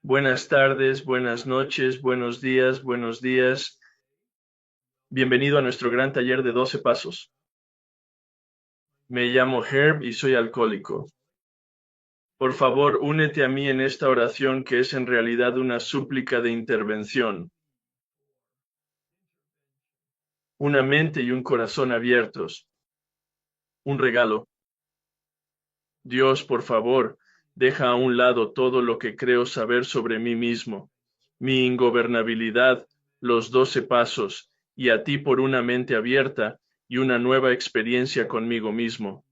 Buenas tardes, buenas noches, buenos días, buenos días. Bienvenido a nuestro gran taller de 12 pasos. Me llamo Herb y soy alcohólico. Por favor, únete a mí en esta oración que es en realidad una súplica de intervención. Una mente y un corazón abiertos. Un regalo. Dios, por favor, deja a un lado todo lo que creo saber sobre mí mismo, mi ingobernabilidad, los 12 pasos, y a ti por una mente abierta y una nueva experiencia conmigo mismo.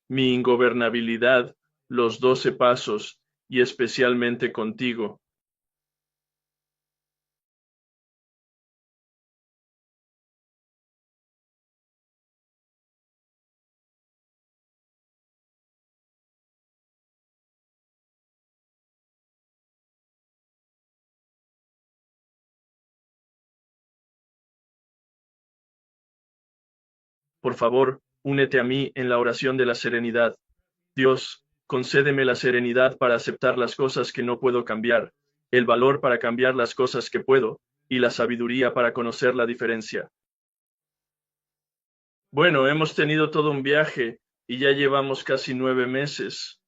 Mi ingobernabilidad, los 12 pasos, y especialmente contigo. Por favor, únete a mí en la oración de la serenidad. Dios, concédeme la serenidad para aceptar las cosas que no puedo cambiar, el valor para cambiar las cosas que puedo, y la sabiduría para conocer la diferencia. Bueno, hemos tenido todo un viaje y ya llevamos casi 9 meses.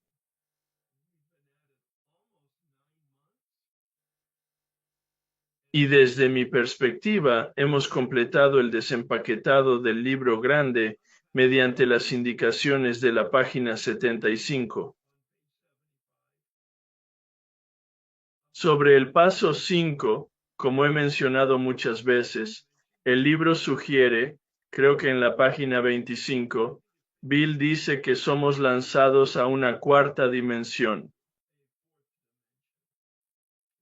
Y desde mi perspectiva, hemos completado el desempaquetado del libro grande mediante las indicaciones de la página 75. Sobre el paso 5, como he mencionado muchas veces, el libro sugiere, creo que en la página 25, Bill dice que somos lanzados a una cuarta dimensión.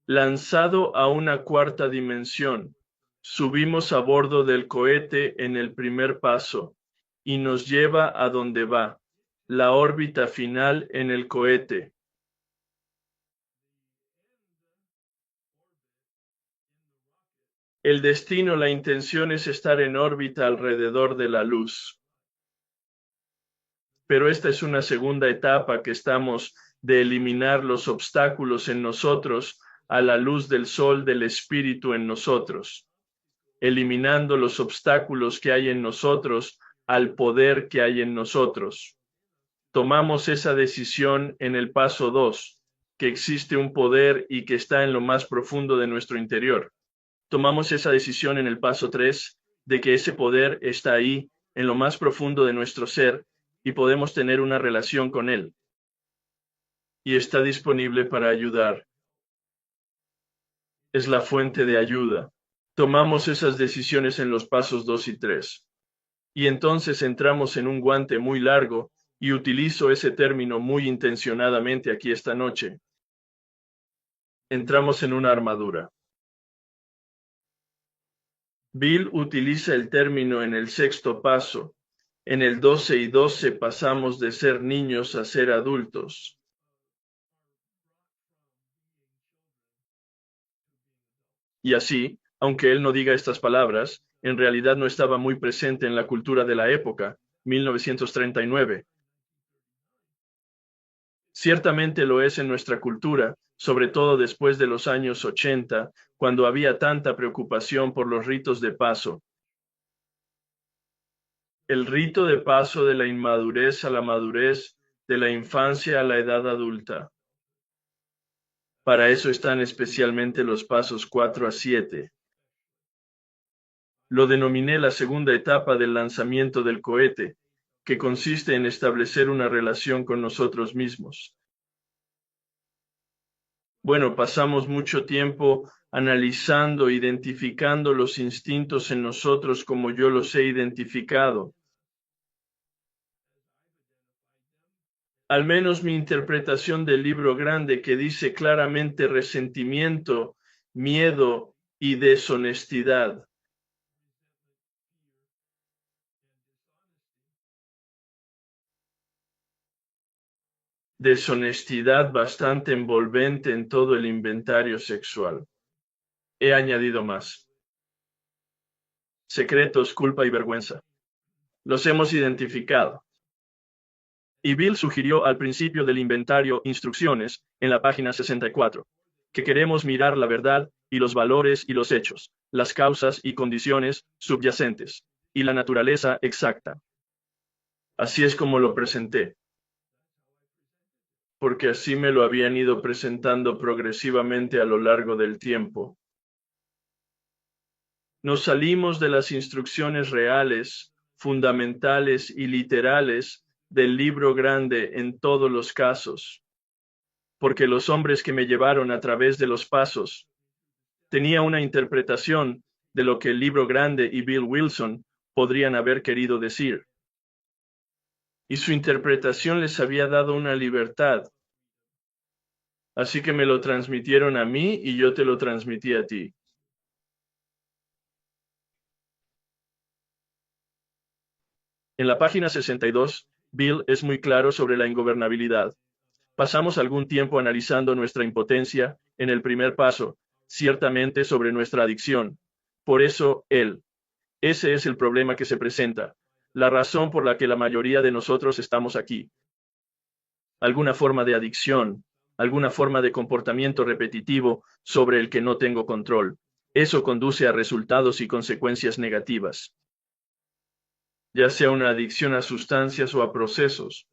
Lanzado a una cuarta dimensión, subimos a bordo del cohete en el primer paso y nos lleva a donde va, la órbita final en el cohete. El destino, la intención es estar en órbita alrededor de la luz. Pero esta es una segunda etapa que estamos de eliminar los obstáculos en nosotros a la luz del sol del espíritu en nosotros, eliminando los obstáculos que hay en nosotros al poder que hay en nosotros. Tomamos esa decisión en el paso 2, que existe un poder y que está en lo más profundo de nuestro interior. Tomamos esa decisión en el paso 3, de que ese poder está ahí, en lo más profundo de nuestro ser, y podemos tener una relación con él. Y está disponible para ayudar. Es la fuente de ayuda. Tomamos esas decisiones en los pasos 2 y 3. Y entonces entramos en un guante muy largo, y utilizo ese término muy intencionadamente aquí esta noche. Entramos en una armadura. Bill utiliza el término en el sexto paso. En el 12 y 12 pasamos de ser niños a ser adultos. Y así, aunque él no diga estas palabras, en realidad no estaba muy presente en la cultura de la época, 1939. Ciertamente lo es en nuestra cultura, sobre todo después de los años 80, cuando había tanta preocupación por los ritos de paso. El rito de paso de la inmadurez a la madurez, de la infancia a la edad adulta. Para eso están especialmente los pasos 4 a 7. Lo denominé la segunda etapa del lanzamiento del cohete, que consiste en establecer una relación con nosotros mismos. Bueno, pasamos mucho tiempo analizando, identificando los instintos en nosotros como yo los he identificado. Al menos mi interpretación del libro grande, que dice claramente resentimiento, miedo y deshonestidad. Deshonestidad bastante envolvente en todo el inventario sexual. He añadido más. Secretos, culpa y vergüenza. Los hemos identificado. Y Bill sugirió al principio del inventario instrucciones en la página 64. que queremos mirar la verdad y los valores y los hechos, las causas y condiciones subyacentes, y la naturaleza exacta. Así es como lo presenté, porque así me lo habían ido presentando progresivamente a lo largo del tiempo. Nos salimos de las instrucciones reales, fundamentales y literales del libro grande en todos los casos, porque los hombres que me llevaron a través de los pasos tenía una interpretación de lo que el libro grande y Bill Wilson podrían haber querido decir. Y su interpretación les había dado una libertad. Así que me lo transmitieron a mí y yo te lo transmití a ti. En la página 62, Bill es muy claro sobre la ingobernabilidad. Pasamos algún tiempo analizando nuestra impotencia en el primer paso, ciertamente sobre nuestra adicción. Por eso, ese es el problema que se presenta, la razón por la que la mayoría de nosotros estamos aquí. Alguna forma de adicción, alguna forma de comportamiento repetitivo sobre el que no tengo control. Eso conduce a resultados y consecuencias negativas, ya sea una adicción a sustancias o a procesos.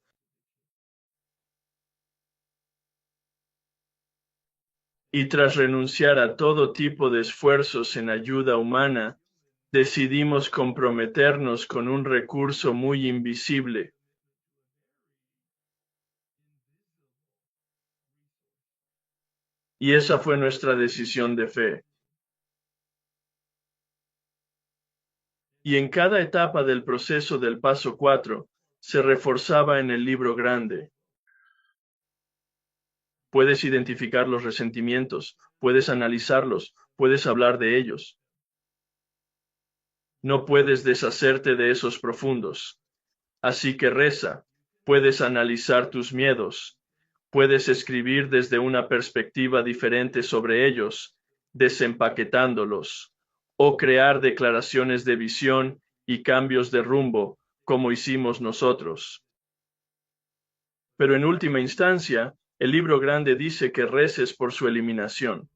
Y tras renunciar a todo tipo de esfuerzos en ayuda humana, decidimos comprometernos con un recurso muy invisible. Y esa fue nuestra decisión de fe. Y en cada etapa del proceso del paso 4, se reforzaba en el libro grande. Puedes identificar los resentimientos, puedes analizarlos, puedes hablar de ellos. No puedes deshacerte de esos profundos. Así que reza, puedes analizar tus miedos, puedes escribir desde una perspectiva diferente sobre ellos, desempaquetándolos, o crear declaraciones de visión y cambios de rumbo, como hicimos nosotros. Pero en última instancia, el libro grande dice que reces por su eliminación.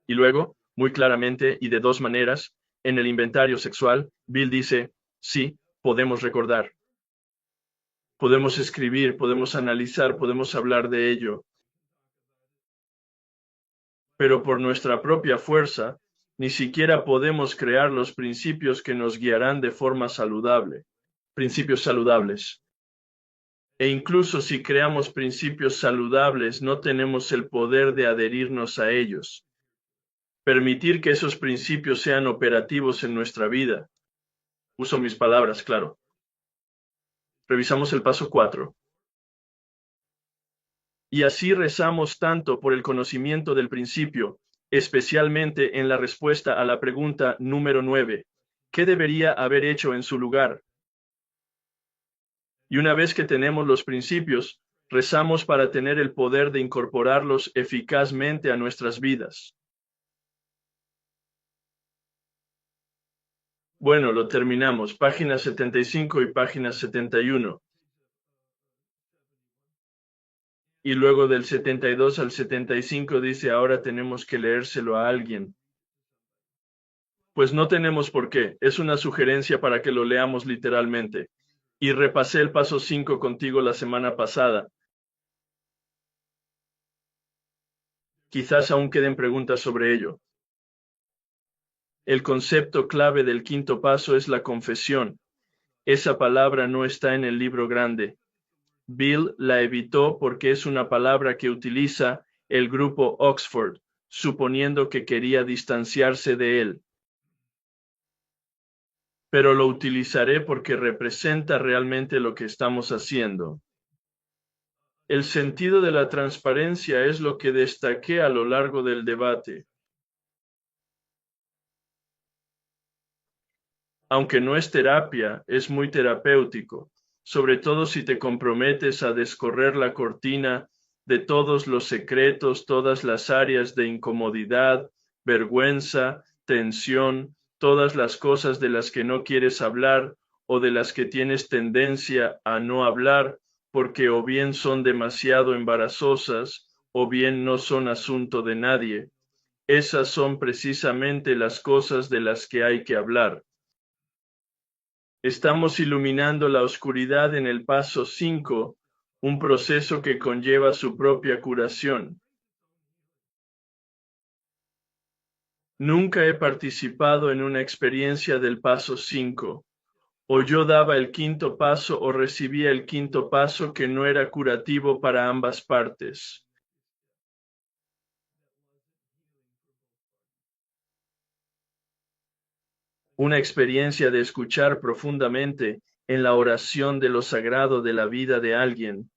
Y luego, muy claramente y de dos maneras, en el inventario sexual, Bill dice, sí, podemos recordar. Podemos escribir, podemos analizar, podemos hablar de ello. Pero por nuestra propia fuerza, ni siquiera podemos crear los principios que nos guiarán de forma saludable. Principios saludables. E incluso si creamos principios saludables, no tenemos el poder de adherirnos a ellos. Permitir que esos principios sean operativos en nuestra vida. Uso mis palabras, claro. Revisamos el paso 4. Y así rezamos tanto por el conocimiento del principio, especialmente en la respuesta a la pregunta número 9. ¿Qué debería haber hecho en su lugar? Y una vez que tenemos los principios, rezamos para tener el poder de incorporarlos eficazmente a nuestras vidas. Bueno, lo terminamos. Página 75 y página 71. Y luego del 72 al 75 dice, ahora tenemos que leérselo a alguien. Pues no tenemos por qué. Es una sugerencia para que lo leamos literalmente. Y repasé el paso 5 contigo la semana pasada. Quizás aún queden preguntas sobre ello. El concepto clave del quinto paso es la confesión. Esa palabra no está en el libro grande. Bill la evitó porque es una palabra que utiliza el grupo Oxford, suponiendo que quería distanciarse de él. Pero lo utilizaré porque representa realmente lo que estamos haciendo. El sentido de la transparencia es lo que destaqué a lo largo del debate. Aunque no es terapia, es muy terapéutico, sobre todo si te comprometes a descorrer la cortina de todos los secretos, todas las áreas de incomodidad, vergüenza, tensión, todas las cosas de las que no quieres hablar o de las que tienes tendencia a no hablar porque o bien son demasiado embarazosas o bien no son asunto de nadie. Esas son precisamente las cosas de las que hay que hablar. Estamos iluminando la oscuridad en el paso 5, un proceso que conlleva su propia curación. Nunca he participado en una experiencia del paso 5. O yo daba el quinto paso o recibía el quinto paso que no era curativo para ambas partes. Una experiencia de escuchar profundamente en la oración de lo sagrado de la vida de alguien.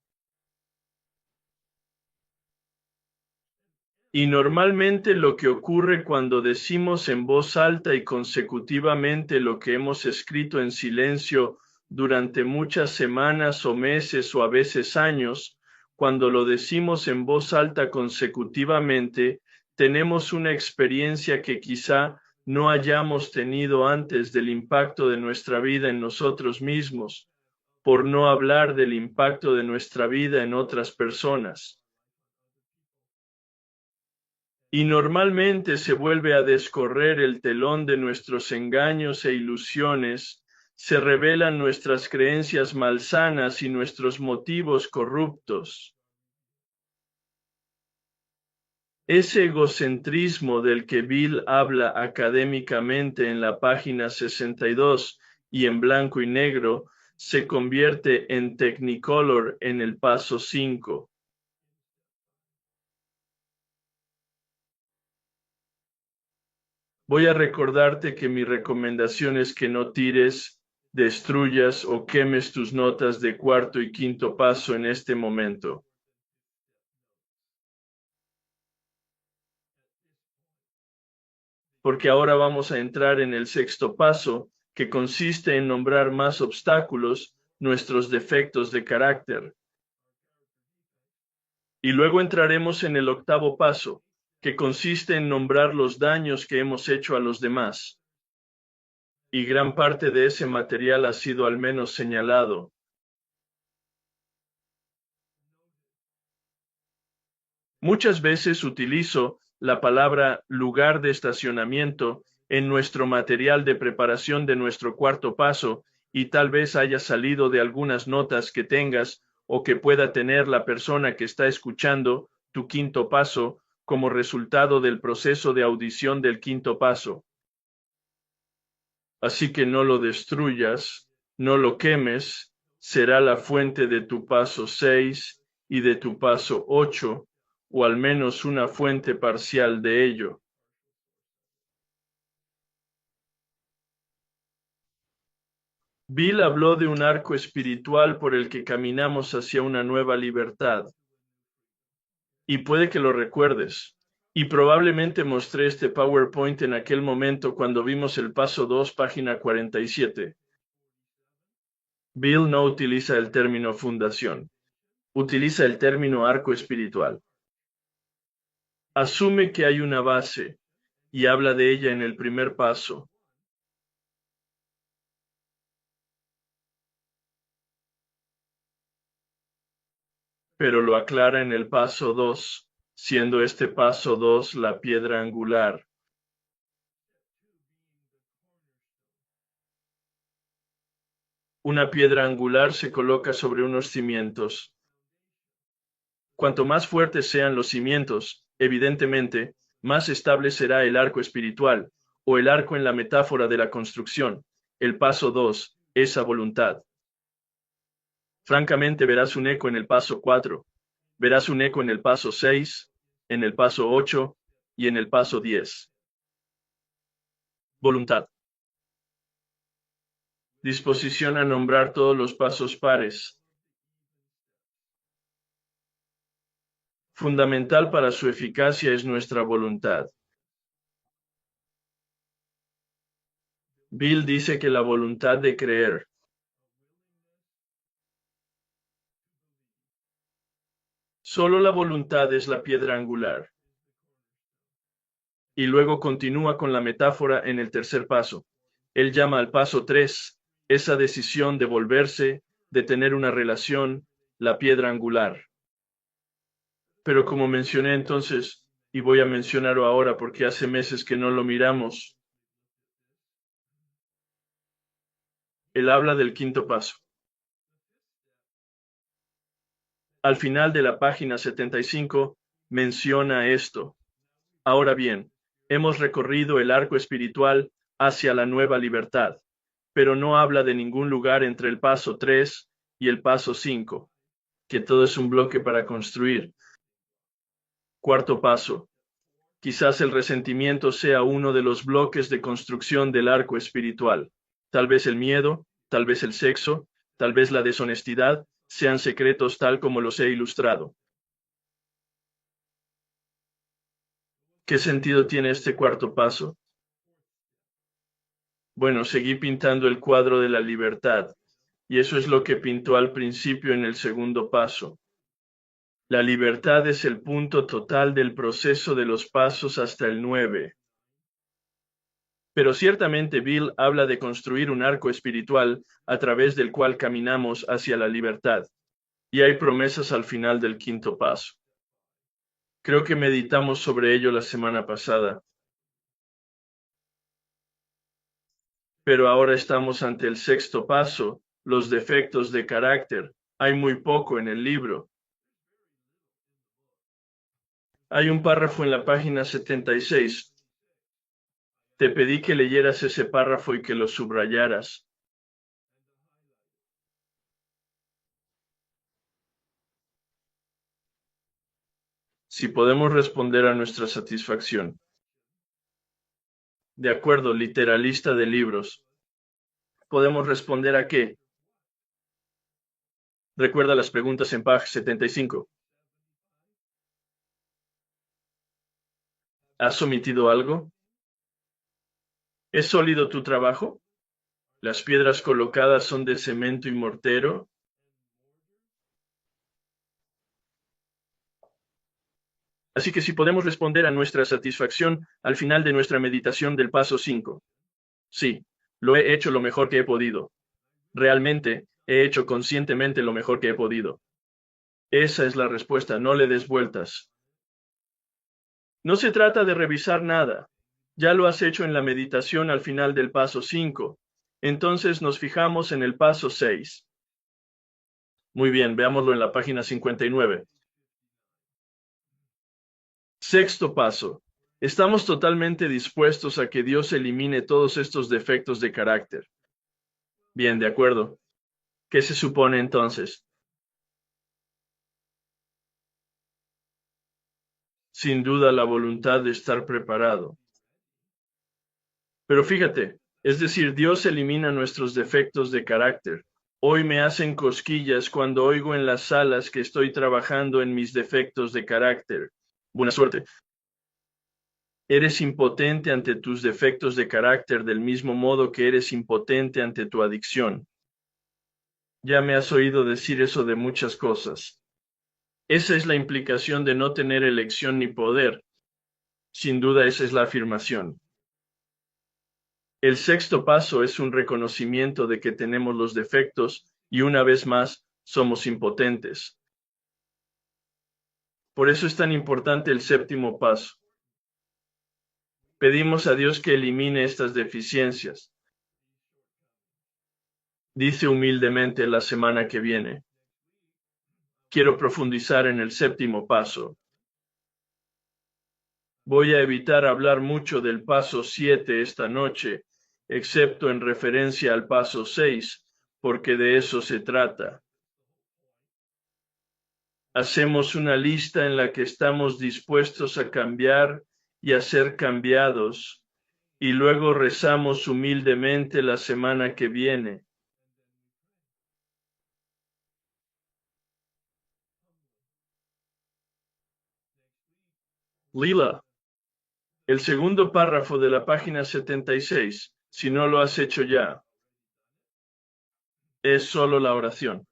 Y normalmente lo que ocurre cuando decimos en voz alta y consecutivamente lo que hemos escrito en silencio durante muchas semanas o meses o a veces años, cuando lo decimos en voz alta consecutivamente, tenemos una experiencia que quizá no hayamos tenido antes del impacto de nuestra vida en nosotros mismos, por no hablar del impacto de nuestra vida en otras personas. Y normalmente se vuelve a descorrer el telón de nuestros engaños e ilusiones, se revelan nuestras creencias malsanas y nuestros motivos corruptos. Ese egocentrismo del que Bill habla académicamente en la página 62 y en blanco y negro se convierte en Technicolor en el paso 5. Voy a recordarte que mi recomendación es que no tires, destruyas o quemes tus notas de cuarto y quinto paso en este momento. Porque ahora vamos a entrar en el sexto paso, que consiste en nombrar más obstáculos, nuestros defectos de carácter. Y luego entraremos en el octavo paso, que consiste en nombrar los daños que hemos hecho a los demás. Y gran parte de ese material ha sido al menos señalado. Muchas veces utilizo la palabra lugar de estacionamiento en nuestro material de preparación de nuestro cuarto paso y tal vez haya salido de algunas notas que tengas o que pueda tener la persona que está escuchando tu quinto paso como resultado del proceso de audición del quinto paso. Así que no lo destruyas, no lo quemes, será la fuente de tu paso 6 y de tu paso 8, o al menos una fuente parcial de ello. Bill habló de un arco espiritual por el que caminamos hacia una nueva libertad. Y puede que lo recuerdes. Y probablemente mostré este PowerPoint en aquel momento cuando vimos el paso 2, página 47. Bill no utiliza el término fundación. Utiliza el término arco espiritual. Asume que hay una base y habla de ella en el primer paso. Pero lo aclara en el paso 2, siendo este paso 2 la piedra angular. Una piedra angular se coloca sobre unos cimientos. Cuanto más fuertes sean los cimientos, evidentemente, más estable será el arco espiritual, o el arco en la metáfora de la construcción. El paso 2, esa voluntad. Francamente verás un eco en el paso 4, verás un eco en el paso 6, en el paso 8 y en el paso 10. Voluntad. Disposición a nombrar todos los pasos pares. Fundamental para su eficacia es nuestra voluntad. Bill dice que la voluntad de creer. Solo la voluntad es la piedra angular. Y luego continúa con la metáfora en el tercer paso. Él llama al paso 3, esa decisión de volverse, de tener una relación, la piedra angular. Pero como mencioné entonces, y voy a mencionarlo ahora porque hace meses que no lo miramos, él habla del quinto paso. Al final de la página 75 menciona esto. Ahora bien, hemos recorrido el arco espiritual hacia la nueva libertad, pero no habla de ningún lugar entre el paso 3 y el paso 5, que todo es un bloque para construir. Cuarto paso. Quizás el resentimiento sea uno de los bloques de construcción del arco espiritual. Tal vez el miedo, tal vez el sexo, tal vez la deshonestidad sean secretos tal como los he ilustrado. ¿Qué sentido tiene este cuarto paso? Bueno, seguí pintando el cuadro de la libertad, y eso es lo que pintó al principio en el segundo paso. La libertad es el punto total del proceso de los pasos hasta el 9. Pero ciertamente Bill habla de construir un arco espiritual a través del cual caminamos hacia la libertad, y hay promesas al final del quinto paso. Creo que meditamos sobre ello la semana pasada. Pero ahora estamos ante el sexto paso, los defectos de carácter. Hay muy poco en el libro. Hay un párrafo en la página 76. Te pedí que leyeras ese párrafo y que lo subrayaras. Si podemos responder a nuestra satisfacción. De acuerdo, literalista de libros. ¿Podemos responder a qué? Recuerda las preguntas en página 75. ¿Has omitido algo? ¿Es sólido tu trabajo? ¿Las piedras colocadas son de cemento y mortero? Así que si podemos responder a nuestra satisfacción al final de nuestra meditación del paso 5. Sí, lo he hecho lo mejor que he podido. Realmente, he hecho conscientemente lo mejor que he podido. Esa es la respuesta, no le des vueltas. No se trata de revisar nada. Ya lo has hecho en la meditación al final del paso 5. Entonces nos fijamos en el paso 6. Muy bien, veámoslo en la página 59. Sexto paso. Estamos totalmente dispuestos a que Dios elimine todos estos defectos de carácter. Bien, de acuerdo. ¿Qué se supone entonces? Sin duda la voluntad de estar preparado. Pero fíjate, es decir, Dios elimina nuestros defectos de carácter. Hoy me hacen cosquillas cuando oigo en las salas que estoy trabajando en mis defectos de carácter. Buena suerte. Eres impotente ante tus defectos de carácter del mismo modo que eres impotente ante tu adicción. Ya me has oído decir eso de muchas cosas. Esa es la implicación de no tener elección ni poder. Sin duda esa es la afirmación. El sexto paso es un reconocimiento de que tenemos los defectos y una vez más somos impotentes. Por eso es tan importante el séptimo paso. Pedimos a Dios que elimine estas deficiencias. Dice humildemente la semana que viene. Quiero profundizar en el séptimo paso. Voy a evitar hablar mucho del paso 7 esta noche, excepto en referencia al paso 6, porque de eso se trata. Hacemos una lista en la que estamos dispuestos a cambiar y a ser cambiados, y luego rezamos humildemente la semana que viene. Lila, el segundo párrafo de la página 76, si no lo has hecho ya, es solo la oración.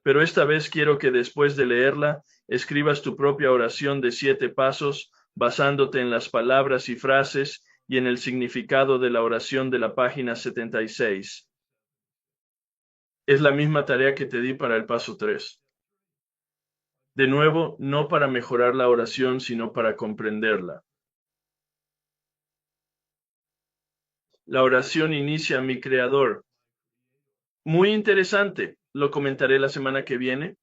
Pero esta vez quiero que después de leerla, escribas tu propia oración de 7 pasos, basándote en las palabras y frases y en el significado de la oración de la página 76. Es la misma tarea que te di para el paso 3. De nuevo, no para mejorar la oración, sino para comprenderla. La oración inicia a mi Creador. Muy interesante. Lo comentaré la semana que viene.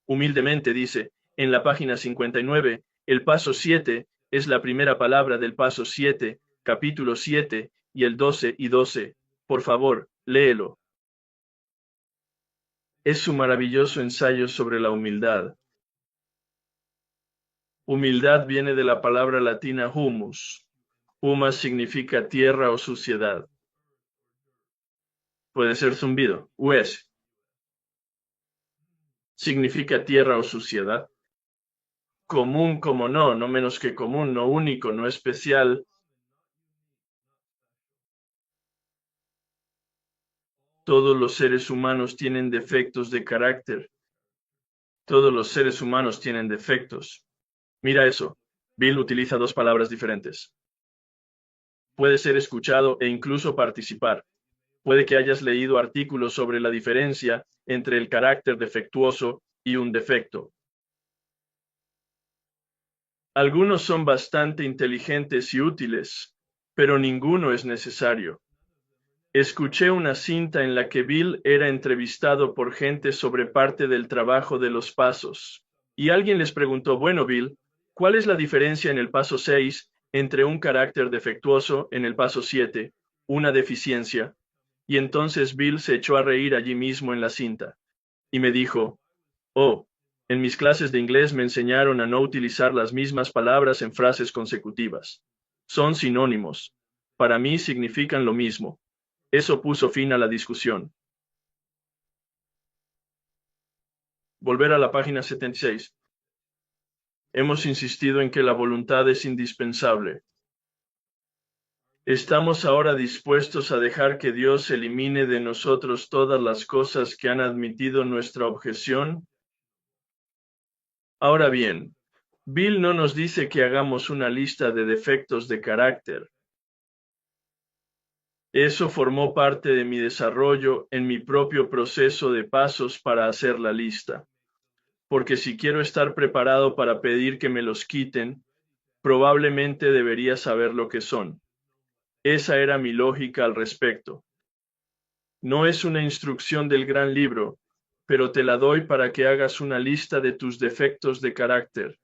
Humildemente dice, en la página 59, el paso 7 es la primera palabra del paso 7, capítulo 7, y el 12 y 12. Por favor, léelo. Es su maravilloso ensayo sobre la humildad. Humildad viene de la palabra latina humus. Humus significa tierra o suciedad. Puede ser zumbido. Hues significa tierra o suciedad. Común como no, no menos que común, no único, no especial. Todos los seres humanos tienen defectos de carácter. Todos los seres humanos tienen defectos. Mira eso. Bill utiliza dos palabras diferentes. Puede ser escuchado e incluso participar. Puede que hayas leído artículos sobre la diferencia entre el carácter defectuoso y un defecto. Algunos son bastante inteligentes y útiles, pero ninguno es necesario. Escuché una cinta en la que Bill era entrevistado por gente sobre parte del trabajo de los pasos. Y alguien les preguntó, bueno, Bill, ¿cuál es la diferencia en el paso 6 entre un carácter defectuoso en el paso 7, una deficiencia? Y entonces Bill se echó a reír allí mismo en la cinta. Y me dijo, oh, en mis clases de inglés me enseñaron a no utilizar las mismas palabras en frases consecutivas. Son sinónimos. Para mí significan lo mismo. Eso puso fin a la discusión. Volver a la página 76. Hemos insistido en que la voluntad es indispensable. ¿Estamos ahora dispuestos a dejar que Dios elimine de nosotros todas las cosas que han admitido nuestra objeción? Ahora bien, Bill no nos dice que hagamos una lista de defectos de carácter. Eso formó parte de mi desarrollo en mi propio proceso de pasos para hacer la lista. Porque si quiero estar preparado para pedir que me los quiten, probablemente debería saber lo que son. Esa era mi lógica al respecto. No es una instrucción del gran libro, pero te la doy para que hagas una lista de tus defectos de carácter.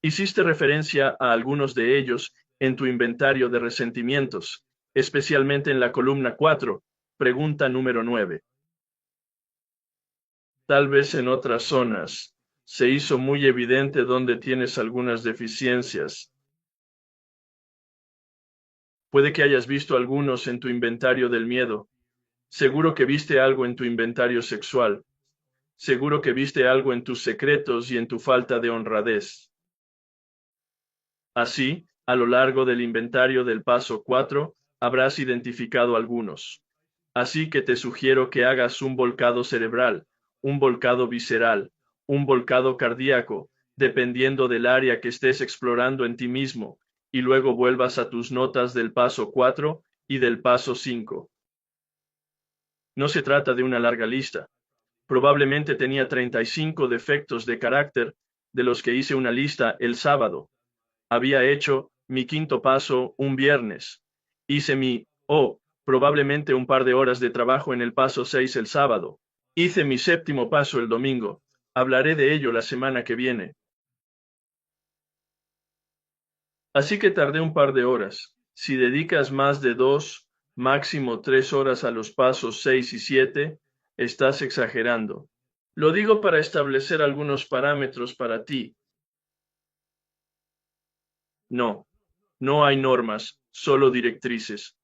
Hiciste referencia a algunos de ellos en tu inventario de resentimientos, especialmente en la columna 4, pregunta número 9. Tal vez en otras zonas se hizo muy evidente dónde tienes algunas deficiencias. Puede que hayas visto algunos en tu inventario del miedo. Seguro que viste algo en tu inventario sexual. Seguro que viste algo en tus secretos y en tu falta de honradez. Así, a lo largo del inventario del paso 4, habrás identificado algunos. Así que te sugiero que hagas un volcado cerebral, un volcado visceral, un volcado cardíaco, dependiendo del área que estés explorando en ti mismo, y luego vuelvas a tus notas del paso 4 y del paso 5. No se trata de una larga lista. Probablemente tenía 35 defectos de carácter, de los que hice una lista el sábado. Había hecho mi quinto paso un viernes. Hice probablemente un par de horas de trabajo en el paso 6 el sábado. Hice mi séptimo paso el domingo. Hablaré de ello la semana que viene. Así que tardé un par de horas. Si dedicas más de 2, máximo 3 horas a los pasos 6 y 7, estás exagerando. Lo digo para establecer algunos parámetros para ti. No, no hay normas, solo directrices.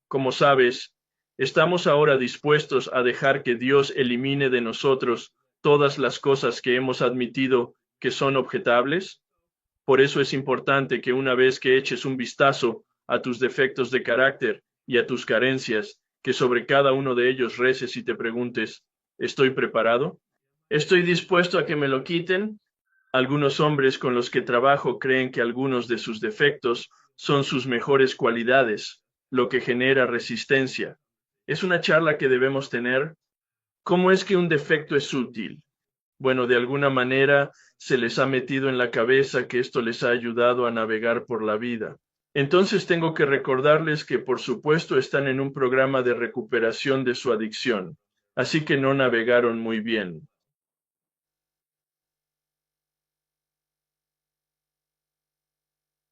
Como sabes, estamos ahora dispuestos a dejar que Dios elimine de nosotros todas las cosas que hemos admitido que son objetables. Por eso es importante que una vez que eches un vistazo a tus defectos de carácter y a tus carencias, que sobre cada uno de ellos reces y te preguntes, ¿estoy preparado? ¿Estoy dispuesto a que me lo quiten? Algunos hombres con los que trabajo creen que algunos de sus defectos son sus mejores cualidades, lo que genera resistencia. Es una charla que debemos tener. ¿Cómo es que un defecto es útil? Bueno, de alguna manera se les ha metido en la cabeza que esto les ha ayudado a navegar por la vida. Entonces tengo que recordarles que por supuesto están en un programa de recuperación de su adicción, así que no navegaron muy bien.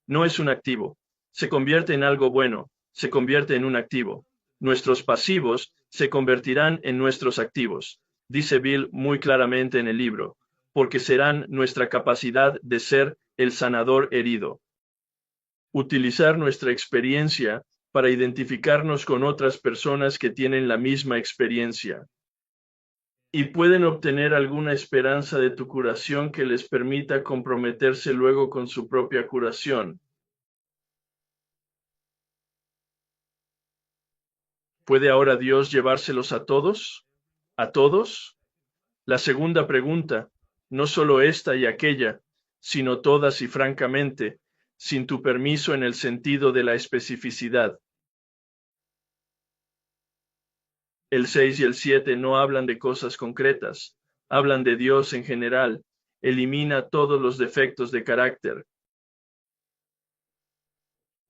No es un activo. Se convierte en algo bueno, se convierte en un activo. Nuestros pasivos se convertirán en nuestros activos, dice Bill muy claramente en el libro, porque serán nuestra capacidad de ser el sanador herido. Utilizar nuestra experiencia para identificarnos con otras personas que tienen la misma experiencia y pueden obtener alguna esperanza de tu curación que les permita comprometerse luego con su propia curación. ¿Puede ahora Dios llevárselos a todos? ¿A todos? La segunda pregunta, no solo esta y aquella, sino todas y francamente, sin tu permiso en el sentido de la especificidad. El 6 y el 7 no hablan de cosas concretas, hablan de Dios en general, elimina todos los defectos de carácter.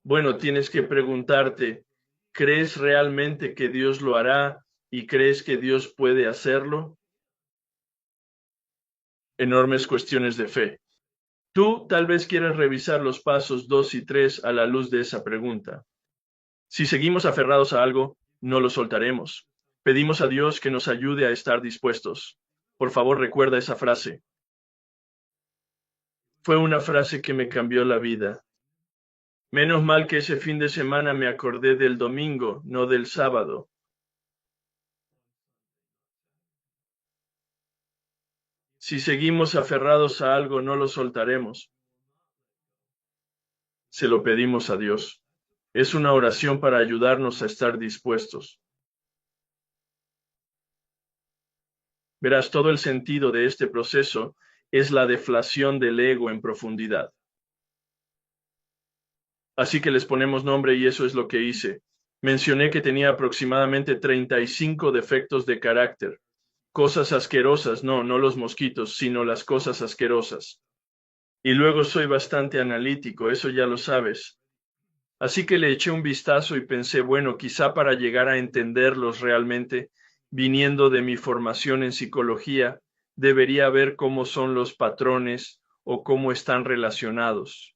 Bueno, tienes que preguntarte, ¿crees realmente que Dios lo hará y crees que Dios puede hacerlo? Enormes cuestiones de fe. Tú tal vez quieras revisar los pasos 2 y 3 a la luz de esa pregunta. Si seguimos aferrados a algo, no lo soltaremos. Pedimos a Dios que nos ayude a estar dispuestos. Por favor, recuerda esa frase. Fue una frase que me cambió la vida. Menos mal que ese fin de semana me acordé del domingo, no del sábado. Si seguimos aferrados a algo, no lo soltaremos. Se lo pedimos a Dios. Es una oración para ayudarnos a estar dispuestos. Verás, todo el sentido de este proceso es la deflación del ego en profundidad. Así que les ponemos nombre y eso es lo que hice. Mencioné que tenía aproximadamente 35 defectos de carácter. Cosas asquerosas, no los mosquitos, sino las cosas asquerosas. Y luego soy bastante analítico, eso ya lo sabes. Así que le eché un vistazo y pensé, bueno, quizá para llegar a entenderlos realmente, viniendo de mi formación en psicología, debería ver cómo son los patrones o cómo están relacionados.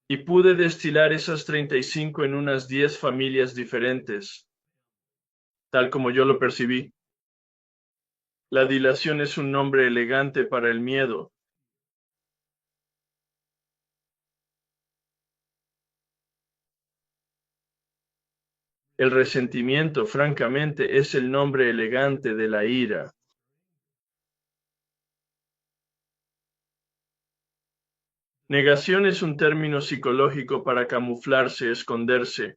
Y pude destilar esas 35 en unas 10 familias diferentes, tal como yo lo percibí. La dilación es un nombre elegante para el miedo. El resentimiento, francamente, es el nombre elegante de la ira. Negación es un término psicológico para camuflarse, esconderse.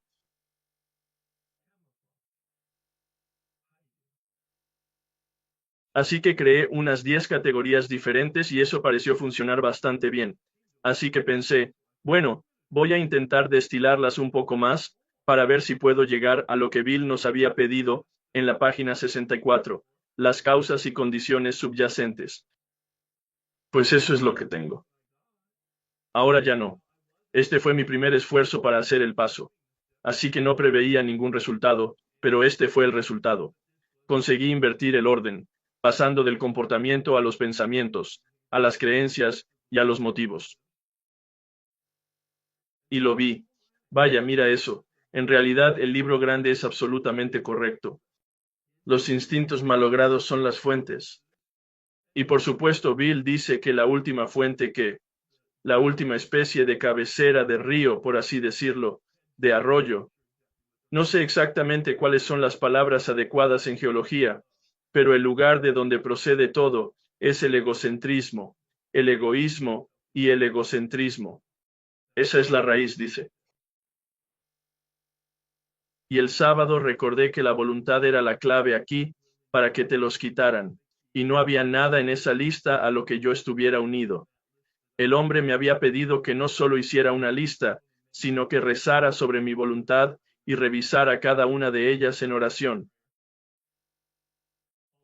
Así que creé unas 10 categorías diferentes y eso pareció funcionar bastante bien. Así que pensé, bueno, voy a intentar destilarlas un poco más para ver si puedo llegar a lo que Bill nos había pedido en la página 64, las causas y condiciones subyacentes. Pues eso es lo que tengo. Ahora ya no. Este fue mi primer esfuerzo para hacer el paso. Así que no preveía ningún resultado, pero este fue el resultado. Conseguí invertir el orden, pasando del comportamiento a los pensamientos, a las creencias y a los motivos. Y lo vi. Vaya, mira eso. En realidad el libro grande es absolutamente correcto. Los instintos malogrados son las fuentes. Y por supuesto Bill dice que la última fuente la última especie de cabecera de río, por así decirlo, de arroyo. No sé exactamente cuáles son las palabras adecuadas en geología, pero el lugar de donde procede todo es el egocentrismo, el egoísmo y el egocentrismo. Esa es la raíz, dice. Y el sábado recordé que la voluntad era la clave aquí para que te los quitaran, y no había nada en esa lista a lo que yo estuviera unido. El hombre me había pedido que no solo hiciera una lista, sino que rezara sobre mi voluntad y revisara cada una de ellas en oración.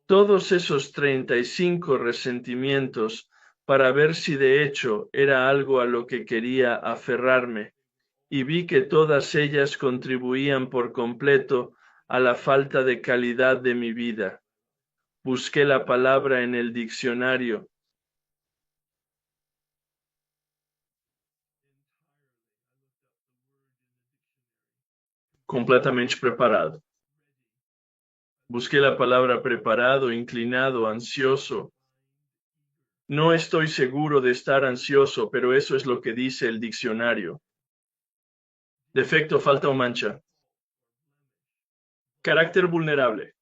Todos esos 35 resentimientos para ver si de hecho era algo a lo que quería aferrarme, y vi que todas ellas contribuían por completo a la falta de calidad de mi vida. Busqué la palabra en el diccionario. Completamente preparado. Busqué la palabra preparado, inclinado, ansioso. No estoy seguro de estar ansioso, pero eso es lo que dice el diccionario. Defecto, falta o mancha. Carácter vulnerable.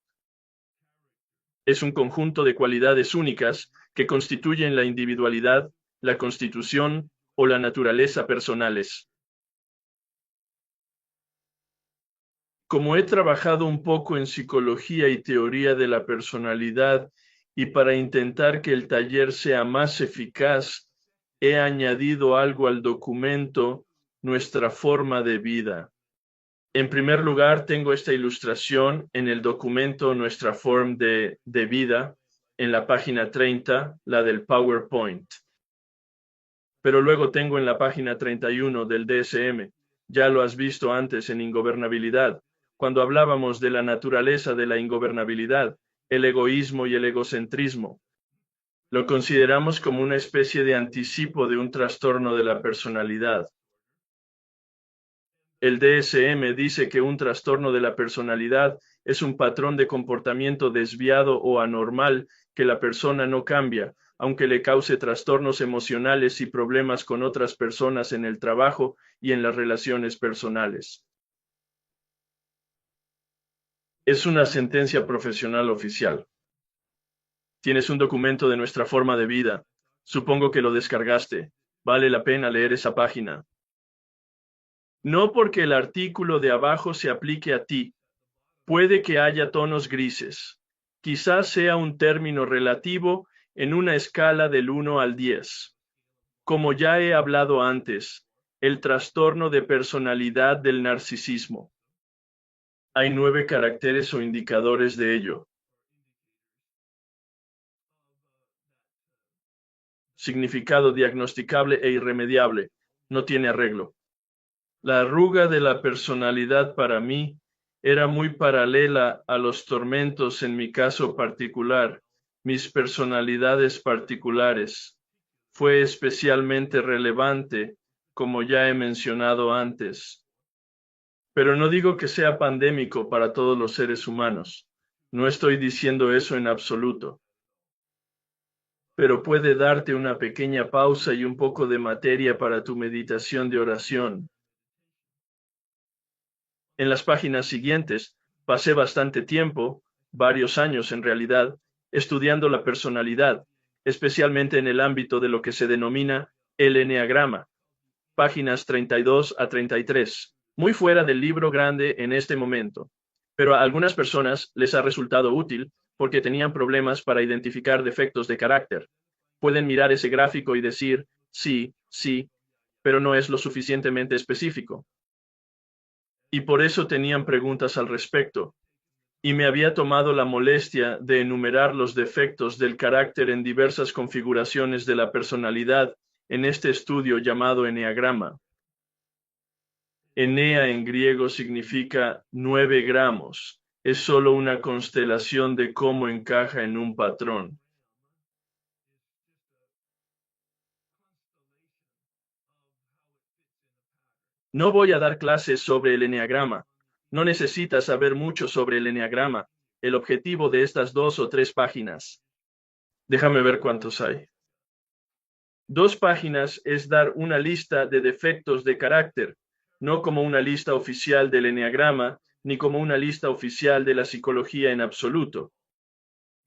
Es un conjunto de cualidades únicas que constituyen la individualidad, la constitución o la naturaleza personales. Como he trabajado un poco en psicología y teoría de la personalidad, y para intentar que el taller sea más eficaz, he añadido algo al documento, nuestra forma de vida. En primer lugar, tengo esta ilustración en el documento Nuestra forma de vida, en la página 30, la del PowerPoint. Pero luego tengo en la página 31 del DSM, ya lo has visto antes en ingobernabilidad, cuando hablábamos de la naturaleza de la ingobernabilidad, el egoísmo y el egocentrismo. Lo consideramos como una especie de anticipo de un trastorno de la personalidad. El DSM dice que un trastorno de la personalidad es un patrón de comportamiento desviado o anormal que la persona no cambia, aunque le cause trastornos emocionales y problemas con otras personas en el trabajo y en las relaciones personales. Es una sentencia profesional oficial. Tienes un documento de nuestra forma de vida. Supongo que lo descargaste. Vale la pena leer esa página. No porque el artículo de abajo se aplique a ti. Puede que haya tonos grises. Quizás sea un término relativo en una escala del 1 al 10. Como ya he hablado antes, el trastorno de personalidad del narcisismo. Hay 9 caracteres o indicadores de ello. Significado diagnosticable e irremediable. No tiene arreglo. La arruga de la personalidad para mí era muy paralela a los tormentos en mi caso particular, mis personalidades particulares. Fue especialmente relevante, como ya he mencionado antes. Pero no digo que sea pandémico para todos los seres humanos. No estoy diciendo eso en absoluto. Pero puede darte una pequeña pausa y un poco de materia para tu meditación de oración. En las páginas siguientes, pasé bastante tiempo, varios años en realidad, estudiando la personalidad, especialmente en el ámbito de lo que se denomina el eneagrama. Páginas 32 a 33, muy fuera del libro grande en este momento, pero a algunas personas les ha resultado útil porque tenían problemas para identificar defectos de carácter. Pueden mirar ese gráfico y decir, sí, sí, pero no es lo suficientemente específico. Y por eso tenían preguntas al respecto. Y me había tomado la molestia de enumerar los defectos del carácter en diversas configuraciones de la personalidad en este estudio llamado eneagrama. Enea en griego significa 9 gramos. Es solo una constelación de cómo encaja en un patrón. No voy a dar clases sobre el eneagrama. No necesitas saber mucho sobre el eneagrama. El objetivo de estas 2 o 3 páginas. Déjame ver cuántos hay. 2 páginas es dar una lista de defectos de carácter, no como una lista oficial del eneagrama, ni como una lista oficial de la psicología en absoluto.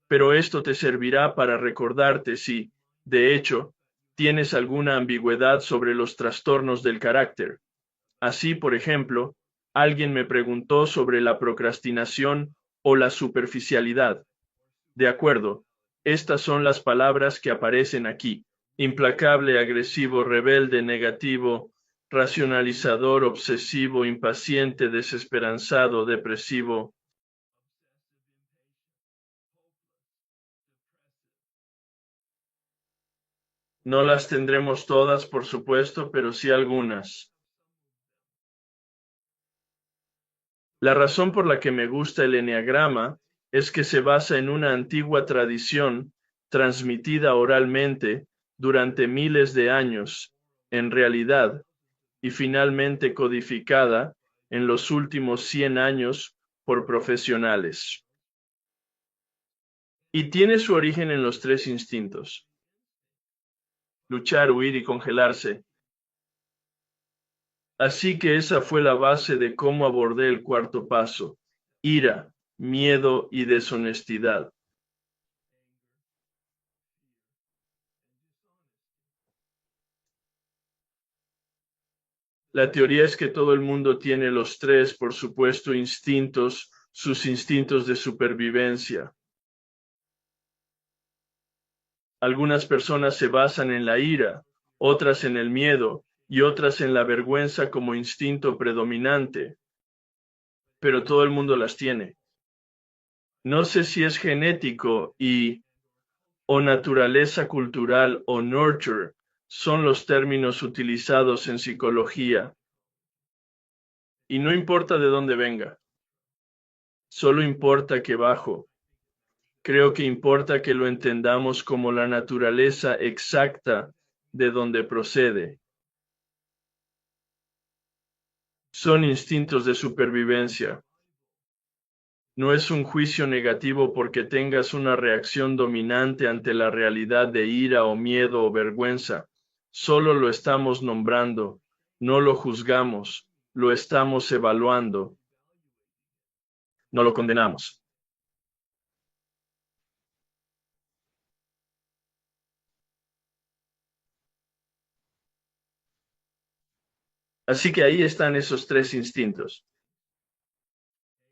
Pero esto te servirá para recordarte si, de hecho, tienes alguna ambigüedad sobre los trastornos del carácter. Así, por ejemplo, alguien me preguntó sobre la procrastinación o la superficialidad. De acuerdo, estas son las palabras que aparecen aquí. Implacable, agresivo, rebelde, negativo. racionalizador, obsesivo, impaciente, desesperanzado, depresivo. No las tendremos todas, por supuesto, pero sí algunas. La razón por la que me gusta el eneagrama es que se basa en una antigua tradición transmitida oralmente durante miles de años, en realidad, y finalmente codificada en los últimos 100 años por profesionales. Y tiene su origen en los tres instintos: luchar, huir y congelarse. Así que esa fue la base de cómo abordé el cuarto paso: ira, miedo y deshonestidad. La teoría es que todo el mundo tiene los tres, por supuesto, instintos, sus instintos de supervivencia. Algunas personas se basan en la ira, otras en el miedo y otras en la vergüenza como instinto predominante, pero todo el mundo las tiene. No sé si es genético o naturaleza cultural o nurture son los términos utilizados en psicología. Y no importa de dónde venga, solo importa que bajo. Creo que importa que lo entendamos como la naturaleza exacta de donde procede. Son instintos de supervivencia. No es un juicio negativo porque tengas una reacción dominante ante la realidad de ira o miedo o vergüenza. Solo lo estamos nombrando, no lo juzgamos, lo estamos evaluando, no lo condenamos. Así que ahí están esos tres instintos: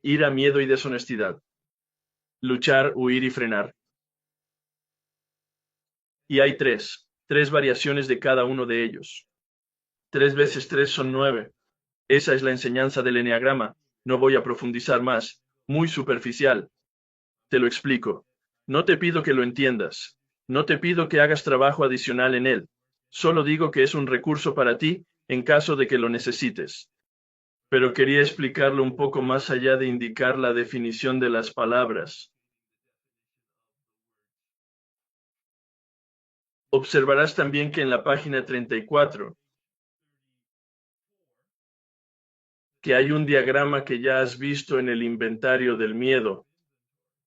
ira, miedo y deshonestidad. Luchar, huir y frenar. Y hay tres variaciones de cada uno de ellos. 3 veces 3 son 9. Esa es la enseñanza del eneagrama. No voy a profundizar más. Muy superficial. Te lo explico. No te pido que lo entiendas. No te pido que hagas trabajo adicional en él. Solo digo que es un recurso para ti en caso de que lo necesites. Pero quería explicarlo un poco más allá de indicar la definición de las palabras. Observarás también que en la página 34, que hay un diagrama que ya has visto en el inventario del miedo,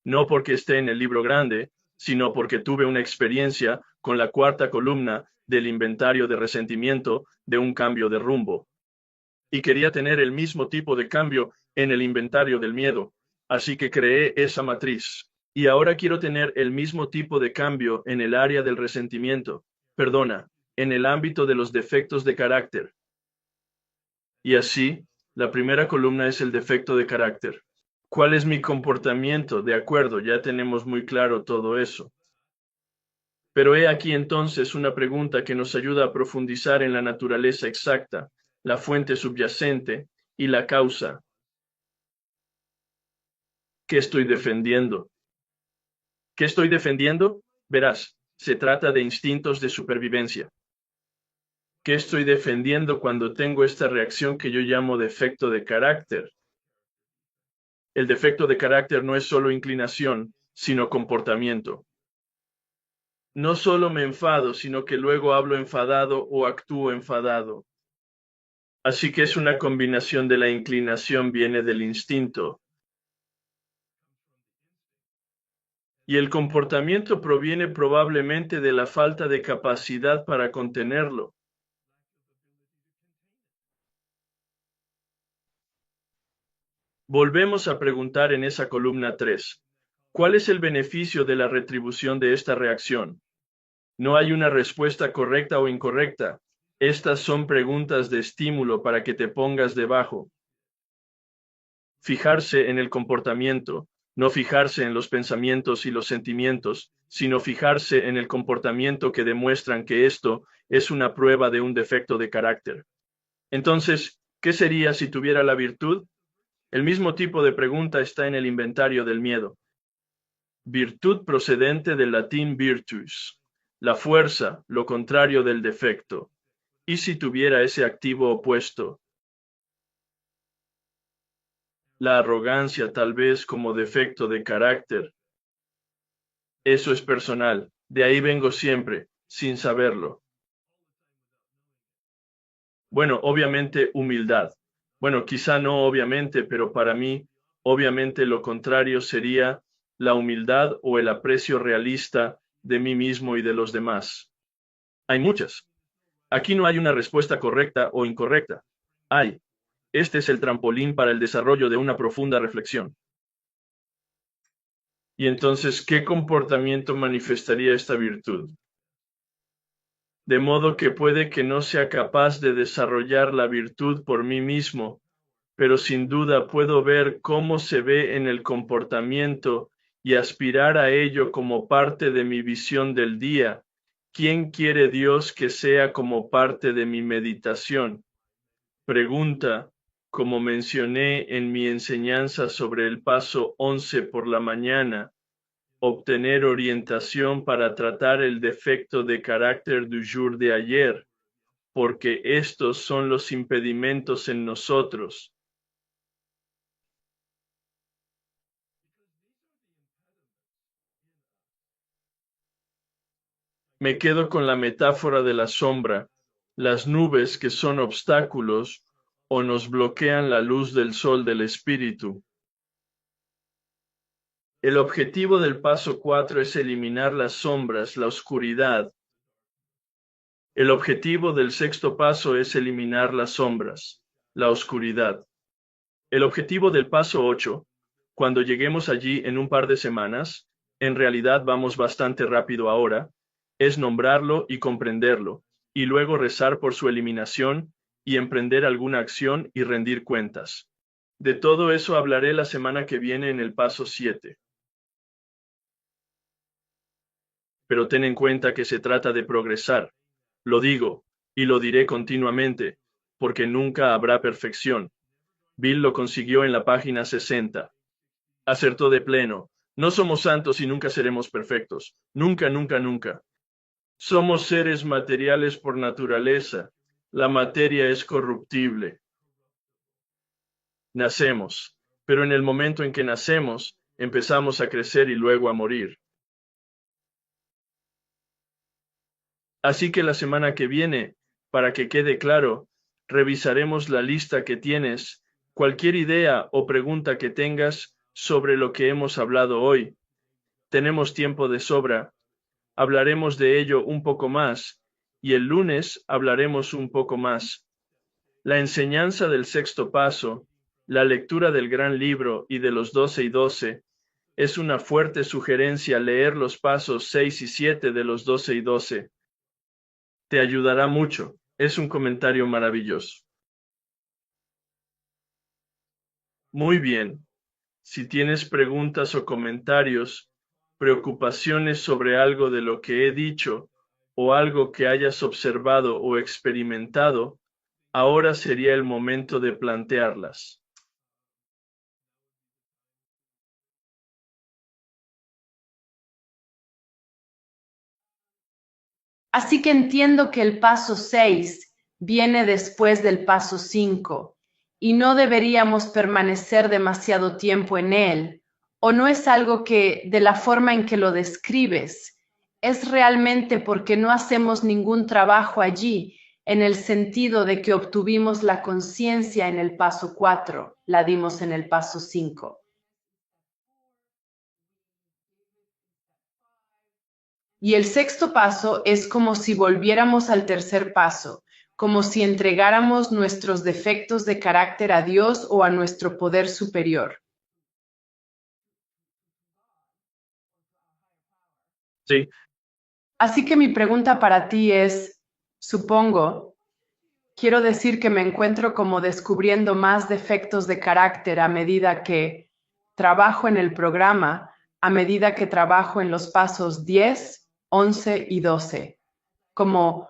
no porque esté en el libro grande, sino porque tuve una experiencia con la cuarta columna del inventario de resentimiento de un cambio de rumbo. Y quería tener el mismo tipo de cambio en el inventario del miedo, así que creé esa matriz. Y ahora quiero tener el mismo tipo de cambio en el área del resentimiento, en el ámbito de los defectos de carácter. Y así, la primera columna es el defecto de carácter. ¿Cuál es mi comportamiento? De acuerdo, ya tenemos muy claro todo eso. Pero he aquí entonces una pregunta que nos ayuda a profundizar en la naturaleza exacta, la fuente subyacente y la causa. ¿Qué estoy defendiendo? ¿Qué estoy defendiendo? Verás, se trata de instintos de supervivencia. ¿Qué estoy defendiendo cuando tengo esta reacción que yo llamo defecto de carácter? El defecto de carácter no es solo inclinación, sino comportamiento. No solo me enfado, sino que luego hablo enfadado o actúo enfadado. Así que es una combinación de la inclinación viene del instinto. Y el comportamiento proviene probablemente de la falta de capacidad para contenerlo. Volvemos a preguntar en esa columna 3. ¿Cuál es el beneficio de la retribución de esta reacción? No hay una respuesta correcta o incorrecta. Estas son preguntas de estímulo para que te pongas debajo. Fijarse en el comportamiento, no fijarse en los pensamientos y los sentimientos, sino fijarse en el comportamiento que demuestran que esto es una prueba de un defecto de carácter. Entonces, ¿qué sería si tuviera la virtud? El mismo tipo de pregunta está en el inventario del miedo. Virtud procedente del latín virtus, la fuerza, lo contrario del defecto. ¿Y si tuviera ese activo opuesto? La arrogancia, tal vez como defecto de carácter. Eso es personal, de ahí vengo siempre, sin saberlo. Bueno, obviamente humildad. Bueno, quizá no obviamente, pero para mí, obviamente lo contrario sería la humildad o el aprecio realista de mí mismo y de los demás. Hay muchas. Aquí no hay una respuesta correcta o incorrecta. Hay. Este es el trampolín para el desarrollo de una profunda reflexión. Y entonces, ¿qué comportamiento manifestaría esta virtud? De modo que puede que no sea capaz de desarrollar la virtud por mí mismo, pero sin duda puedo ver cómo se ve en el comportamiento y aspirar a ello como parte de mi visión del día. ¿Quién quiere Dios que sea como parte de mi meditación? Pregunta, como mencioné en mi enseñanza sobre el paso 11 por la mañana, obtener orientación para tratar el defecto de carácter du jour de ayer, porque estos son los impedimentos en nosotros. Me quedo con la metáfora de la sombra, las nubes que son obstáculos o nos bloquean la luz del sol del espíritu. El objetivo del paso 4 es eliminar las sombras, la oscuridad. El objetivo del sexto paso es eliminar las sombras, la oscuridad. El objetivo del paso 8, cuando lleguemos allí en un par de semanas, en realidad vamos bastante rápido ahora, es nombrarlo y comprenderlo, y luego rezar por su eliminación y emprender alguna acción y rendir cuentas. De todo eso hablaré la semana que viene en el paso 7. Pero ten en cuenta que se trata de progresar. Lo digo, y lo diré continuamente, porque nunca habrá perfección. Bill lo consiguió en la página 60. Acertó de pleno. No somos santos y nunca seremos perfectos. Nunca, nunca, nunca. Somos seres materiales por naturaleza. La materia es corruptible. Nacemos, pero en el momento en que nacemos, empezamos a crecer y luego a morir. Así que la semana que viene, para que quede claro, revisaremos la lista que tienes, cualquier idea o pregunta que tengas sobre lo que hemos hablado hoy. Tenemos tiempo de sobra. Hablaremos de ello un poco más, y el lunes hablaremos un poco más. La enseñanza del sexto paso, la lectura del gran libro y de los 12 y 12, es una fuerte sugerencia leer los pasos 6 y 7 de los 12 y 12. Te ayudará mucho. Es un comentario maravilloso. Muy bien. Si tienes preguntas o comentarios, preocupaciones sobre algo de lo que he dicho o algo que hayas observado o experimentado, ahora sería el momento de plantearlas. Así que entiendo que el paso 6 viene después del paso 5 y no deberíamos permanecer demasiado tiempo en él, o no es algo que, de la forma en que lo describes, es realmente porque no hacemos ningún trabajo allí, en el sentido de que obtuvimos la conciencia en el paso 4, la dimos en el paso 5. Y el sexto paso es como si volviéramos al tercer paso, como si entregáramos nuestros defectos de carácter a Dios o a nuestro poder superior. Sí, Así que mi pregunta para ti es, supongo, quiero decir que me encuentro como descubriendo más defectos de carácter a medida que trabajo en el programa, a medida que trabajo en los pasos 10, 11 y 12. Como,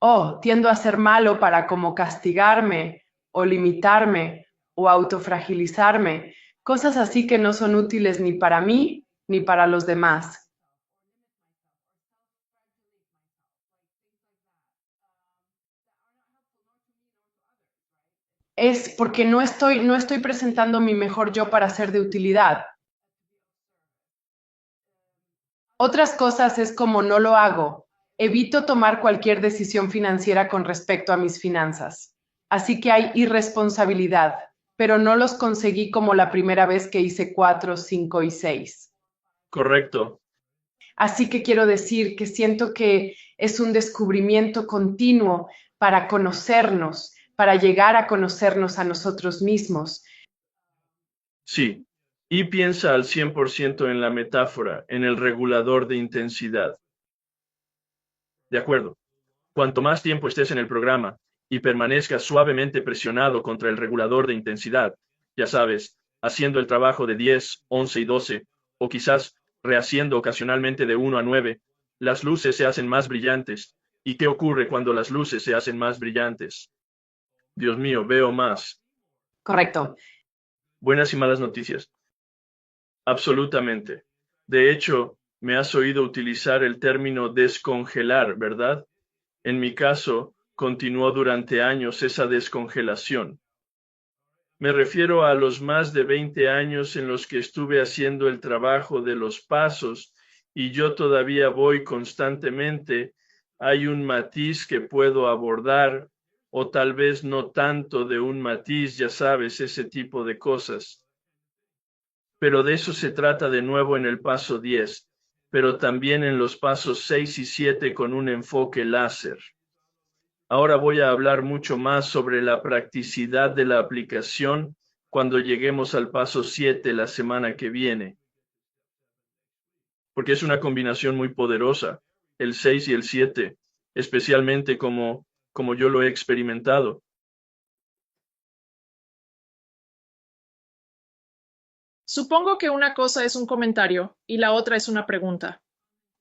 Oh, tiendo a ser malo para como castigarme o limitarme o autofragilizarme, cosas así que no son útiles ni para mí ni para los demás. Es porque no estoy presentando mi mejor yo para ser de utilidad. Otras cosas es como no lo hago. Evito tomar cualquier decisión financiera con respecto a mis finanzas. Así que hay irresponsabilidad, pero no los conseguí como la primera vez que hice 4, 5 y 6. Correcto. Así que quiero decir que siento que es un descubrimiento continuo para conocernos, para llegar a conocernos a nosotros mismos. Sí. Y piensa al 100% en la metáfora, en el regulador de intensidad. De acuerdo. Cuanto más tiempo estés en el programa y permanezcas suavemente presionado contra el regulador de intensidad, ya sabes, haciendo el trabajo de 10, 11 y 12, o quizás rehaciendo ocasionalmente de 1 a 9, las luces se hacen más brillantes. ¿Y qué ocurre cuando las luces se hacen más brillantes? Dios mío, veo más. Correcto. Buenas y malas noticias. Absolutamente. De hecho, me has oído utilizar el término descongelar, ¿verdad? En mi caso, continuó durante años esa descongelación. Me refiero a los más de 20 años en los que estuve haciendo el trabajo de los pasos y yo todavía voy constantemente. Hay un matiz que puedo abordar o tal vez no tanto de un matiz, ya sabes, ese tipo de cosas. Pero de eso se trata de nuevo en el paso 10, pero también en los pasos 6 y 7 con un enfoque láser. Ahora voy a hablar mucho más sobre la practicidad de la aplicación cuando lleguemos al paso 7 la semana que viene, porque es una combinación muy poderosa, el 6 y el 7, especialmente como yo lo he experimentado. Supongo que una cosa es un comentario y la otra es una pregunta.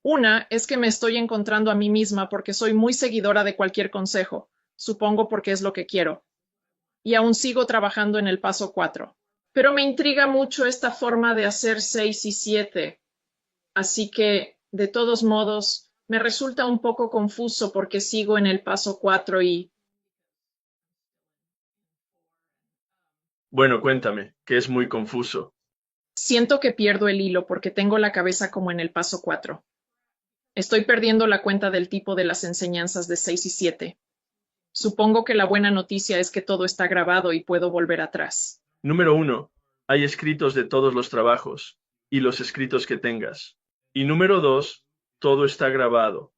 Una es que me estoy encontrando a mí misma porque soy muy seguidora de cualquier consejo, supongo porque es lo que quiero. Y aún sigo trabajando en el paso 4. Pero me intriga mucho esta forma de hacer 6 y 7. Así que, de todos modos, me resulta un poco confuso porque sigo en el paso 4 y Bueno, cuéntame, que es muy confuso. siento que pierdo el hilo porque tengo la cabeza como en el paso 4. Estoy perdiendo la cuenta del tipo de las enseñanzas de 6 y 7. Supongo que la buena noticia es que todo está grabado y puedo volver atrás. Número 1, hay escritos de todos los trabajos y los escritos que tengas. Y número 2, todo está grabado.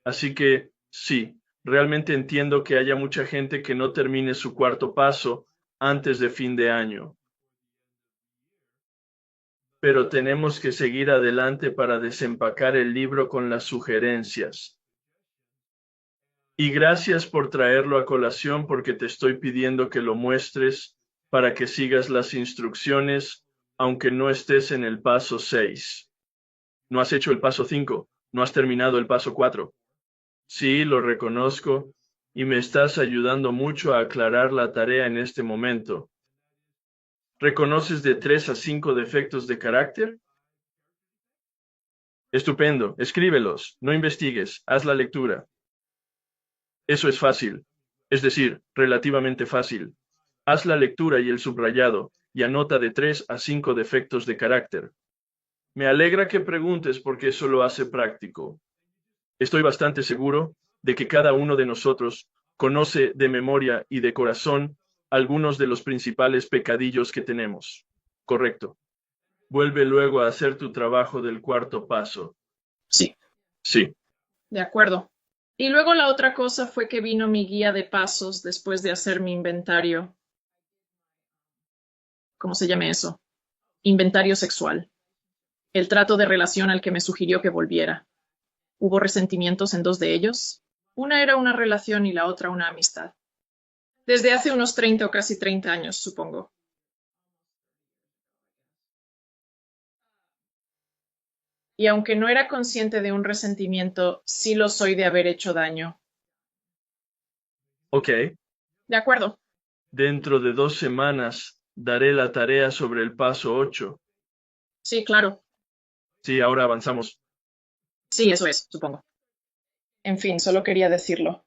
Así que sí, realmente entiendo que haya mucha gente que no termine su cuarto paso antes de fin de año. Pero tenemos que seguir adelante para desempacar el libro con las sugerencias. Y gracias por traerlo a colación porque te estoy pidiendo que lo muestres para que sigas las instrucciones, aunque no estés en el paso 6. No has hecho el paso 5, no has terminado el paso 4. Sí, lo reconozco, y me estás ayudando mucho a aclarar la tarea en este momento. ¿Reconoces de 3 a 5 defectos de carácter? Estupendo, escríbelos, no investigues, haz la lectura. Eso es fácil, es decir, relativamente fácil. Haz la lectura y el subrayado, y anota de 3 a 5 defectos de carácter. Me alegra que preguntes porque eso lo hace práctico. Estoy bastante seguro de que cada uno de nosotros conoce de memoria y de corazón algunos de los principales pecadillos que tenemos. Correcto. Vuelve luego a hacer tu trabajo del cuarto paso. Sí, Sí. de acuerdo. Y luego la otra cosa fue que vino mi guía de pasos después de hacer mi inventario. ¿Cómo se llame eso? Inventario sexual. El trato de relación al que me sugirió que volviera. ¿Hubo resentimientos en dos de ellos? Una era una relación y la otra una amistad. Desde hace unos 30 o casi 30 años, supongo. Y aunque no era consciente de un resentimiento, sí lo soy de haber hecho daño. Ok, De acuerdo. dentro de 2 semanas daré la tarea sobre el paso 8. Sí, claro. Sí, ahora avanzamos. Sí, eso es, supongo. En fin, solo quería decirlo.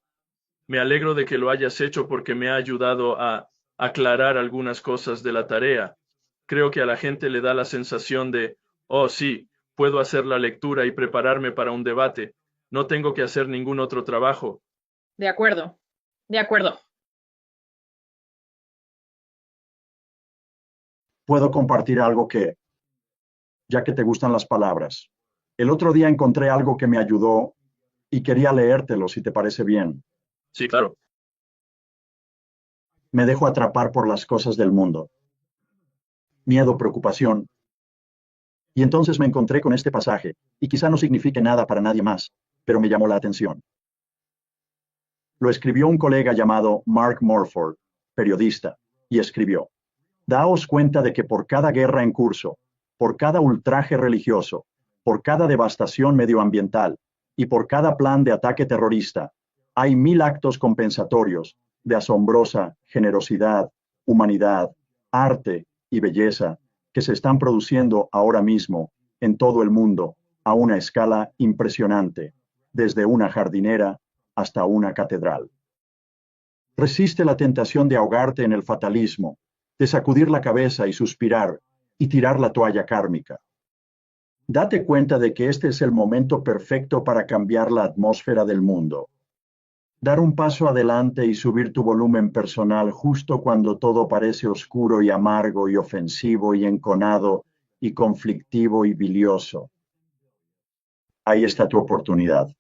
Me alegro de que lo hayas hecho porque me ha ayudado a aclarar algunas cosas de la tarea. Creo que a la gente le da la sensación de, oh sí, puedo hacer la lectura y prepararme para un debate. No tengo que hacer ningún otro trabajo. De acuerdo. De acuerdo. Puedo compartir algo ya que te gustan las palabras. El otro día encontré algo que me ayudó y quería leértelo si te parece bien. Sí, claro. Me dejo atrapar por las cosas del mundo. Miedo, preocupación. Y entonces me encontré con este pasaje, y quizá no signifique nada para nadie más, pero me llamó la atención. Lo escribió un colega llamado Mark Morford, periodista, y escribió: Daos cuenta de que por cada guerra en curso, por cada ultraje religioso, por cada devastación medioambiental y por cada plan de ataque terrorista, hay 1000 actos compensatorios de asombrosa generosidad, humanidad, arte y belleza que se están produciendo ahora mismo en todo el mundo a una escala impresionante, desde una jardinera hasta una catedral. Resiste la tentación de ahogarte en el fatalismo, de sacudir la cabeza y suspirar y tirar la toalla kármica. Date cuenta de que este es el momento perfecto para cambiar la atmósfera del mundo. Dar un paso adelante y subir tu volumen personal justo cuando todo parece oscuro y amargo y ofensivo y enconado y conflictivo y bilioso. Ahí está tu oportunidad.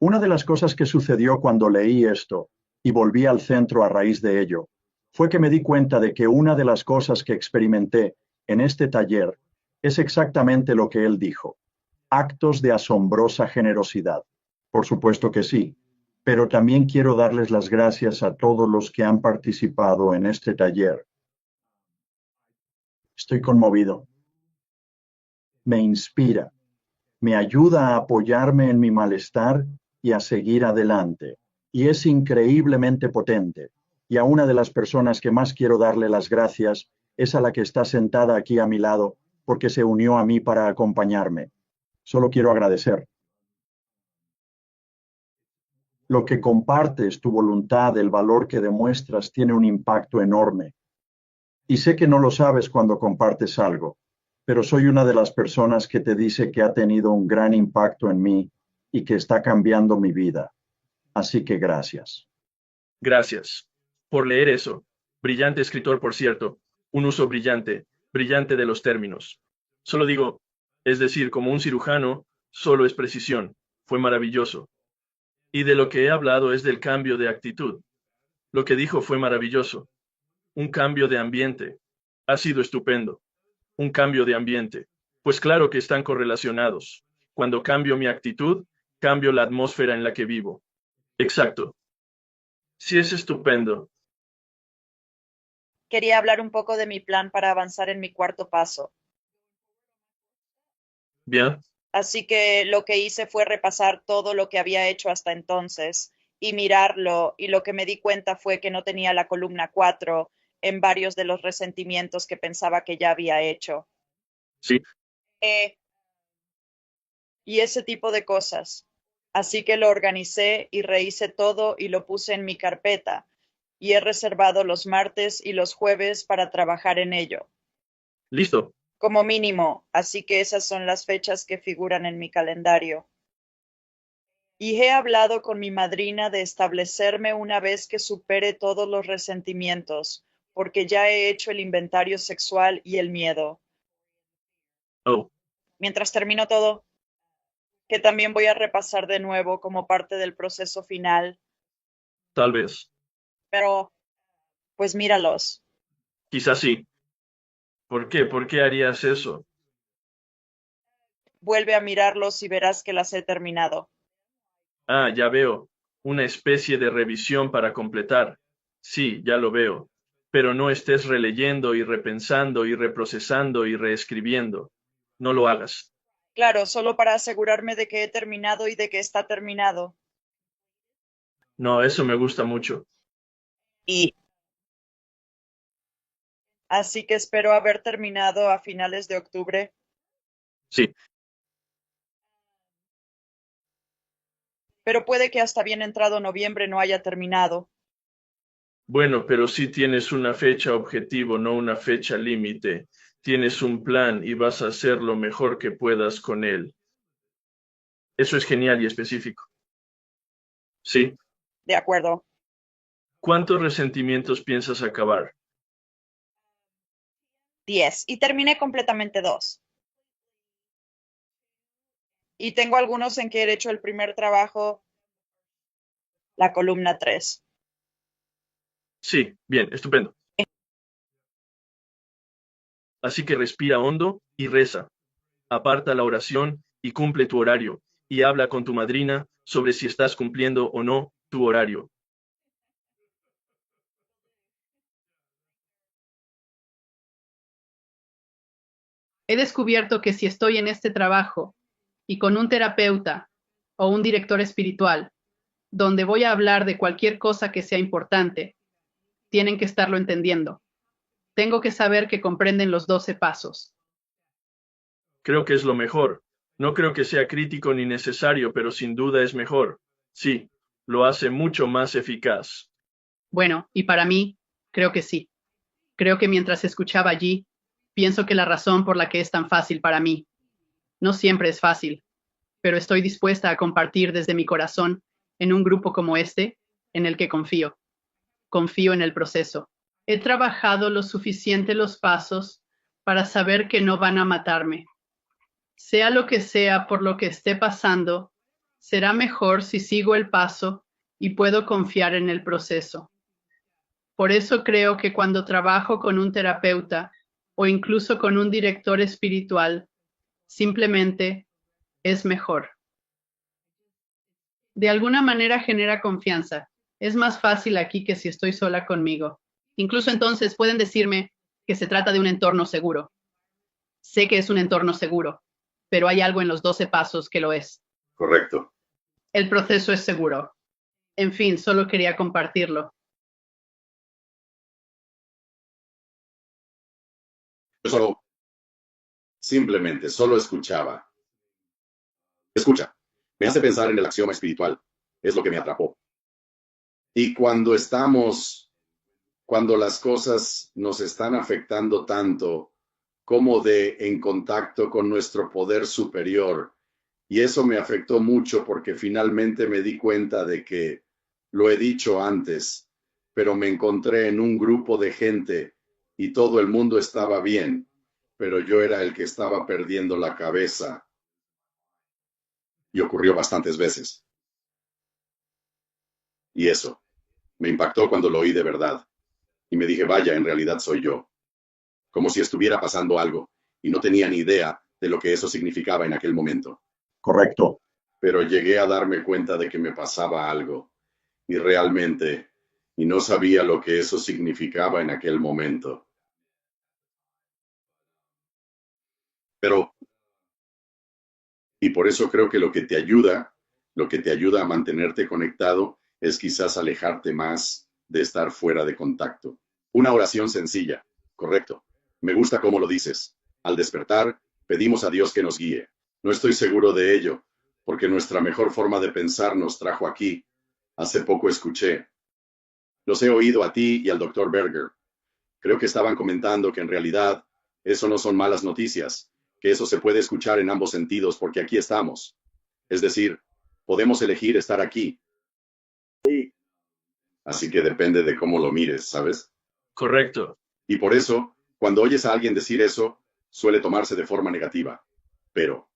Una de las cosas que sucedió cuando leí esto y volví al centro a raíz de ello fue que me di cuenta de que una de las cosas que experimenté en este taller es exactamente lo que él dijo: actos de asombrosa generosidad. Por supuesto que sí, pero también quiero darles las gracias a todos los que han participado en este taller. Estoy conmovido. Me inspira, me ayuda a apoyarme en mi malestar y a seguir adelante. Y es increíblemente potente. Y a una de las personas que más quiero darle las gracias es a la que está sentada aquí a mi lado, porque se unió a mí para acompañarme. Solo quiero agradecer. Lo que compartes, tu voluntad, el valor que demuestras, tiene un impacto enorme. Y sé que no lo sabes cuando compartes algo, pero soy una de las personas que te dice que ha tenido un gran impacto en mí y que está cambiando mi vida. Así que gracias. Gracias por leer eso. Brillante escritor, por cierto. Un uso brillante, brillante de los términos. Solo digo, es decir, como un cirujano, solo es precisión. Fue maravilloso. Y de lo que he hablado es del cambio de actitud. Lo que dijo fue maravilloso. Un cambio de ambiente. Ha sido estupendo. Un cambio de ambiente. Pues claro que están correlacionados. Cuando cambio mi actitud, cambio la atmósfera en la que vivo. Exacto. Sí, es estupendo. Quería hablar un poco de mi plan para avanzar en mi cuarto paso. Bien. Así que lo que hice fue repasar todo lo que había hecho hasta entonces y mirarlo, y lo que me di cuenta fue que no tenía la columna 4 en varios de los resentimientos que pensaba que ya había hecho. Sí. Y ese tipo de cosas. Así que lo organicé y rehice todo y lo puse en mi carpeta, y he reservado los martes y los jueves para trabajar en ello, Listo. como mínimo, así que esas son las fechas que figuran en mi calendario. Y he hablado con mi madrina de establecerme una vez que supere todos los resentimientos, porque ya he hecho el inventario sexual y el miedo. Oh, Mientras termino todo, que también voy a repasar de nuevo como parte del proceso final, tal vez. pero pues míralos. Quizás sí. ¿Por qué? ¿Por qué harías eso? Vuelve a mirarlos y verás que las he terminado. Ah, ya veo. Una especie de revisión para completar. Sí, ya lo veo. Pero no estés releyendo y repensando y reprocesando y reescribiendo. No lo hagas. Claro, solo para asegurarme de que he terminado y de que está terminado. No, eso me gusta mucho. Y así que espero haber terminado a finales de octubre. Sí, Pero puede que hasta bien entrado noviembre no haya terminado. bueno, pero sí tienes una fecha objetivo, no una fecha límite. Tienes un plan y vas a hacer lo mejor que puedas con él. Eso es genial y específico. Sí. De acuerdo. ¿Cuántos resentimientos piensas acabar? 10. Y terminé completamente 2. Y tengo algunos en que he hecho el primer trabajo, la columna 3. Sí, bien, estupendo. Así que respira hondo y reza. Aparta la oración y cumple tu horario. Y habla con tu madrina sobre si estás cumpliendo o no tu horario. He descubierto que si estoy en este trabajo y con un terapeuta o un director espiritual, donde voy a hablar de cualquier cosa que sea importante, tienen que estarlo entendiendo. Tengo que saber que comprenden los 12 pasos. Creo que es lo mejor. No creo que sea crítico ni necesario, pero sin duda es mejor. Sí, lo hace mucho más eficaz. Bueno, y para mí, creo que sí. Creo que mientras escuchaba allí, pienso que la razón por la que es tan fácil para mí, no siempre es fácil, pero estoy dispuesta a compartir desde mi corazón en un grupo como este, en el que confío. Confío en el proceso. He trabajado lo suficiente los pasos para saber que no van a matarme. Sea lo que sea por lo que esté pasando, será mejor si sigo el paso y puedo confiar en el proceso. Por eso creo que cuando trabajo con un terapeuta o incluso con un director espiritual, simplemente es mejor. De alguna manera genera confianza. Es más fácil aquí que si estoy sola conmigo. Incluso entonces pueden decirme que se trata de un entorno seguro. Sé que es un entorno seguro, pero hay algo en los 12 pasos que lo es. Correcto. El proceso es seguro. En fin, solo quería compartirlo. Yo simplemente solo escuchaba. Escucha, me hace pensar en el axioma espiritual. Es lo que me atrapó. Y cuando las cosas nos están afectando tanto, como en contacto con nuestro poder superior, y eso me afectó mucho porque finalmente me di cuenta de que, lo he dicho antes, pero me encontré en un grupo de gente y todo el mundo estaba bien, pero yo era el que estaba perdiendo la cabeza. Y ocurrió bastantes veces. Y eso me impactó cuando lo oí de verdad. Y me dije, vaya, en realidad soy yo. Como si estuviera pasando algo, y no tenía ni idea de lo que eso significaba en aquel momento. Correcto. Pero llegué a darme cuenta de que me pasaba algo, y no sabía lo que eso significaba en aquel momento. Y por eso creo que lo que te ayuda a mantenerte conectado, es quizás alejarte más de estar fuera de contacto. Una oración sencilla, correcto. Me gusta cómo lo dices. Al despertar, pedimos a Dios que nos guíe. No estoy seguro de ello, porque nuestra mejor forma de pensar nos trajo aquí. Hace poco escuché. Los he oído a ti y al Dr. Berger. Creo que estaban comentando que en realidad eso no son malas noticias, que eso se puede escuchar en ambos sentidos porque aquí estamos. Es decir, podemos elegir estar aquí. Así que depende de cómo lo mires, ¿sabes? Correcto. Y por eso, cuando oyes a alguien decir eso, suele tomarse de forma negativa. Pero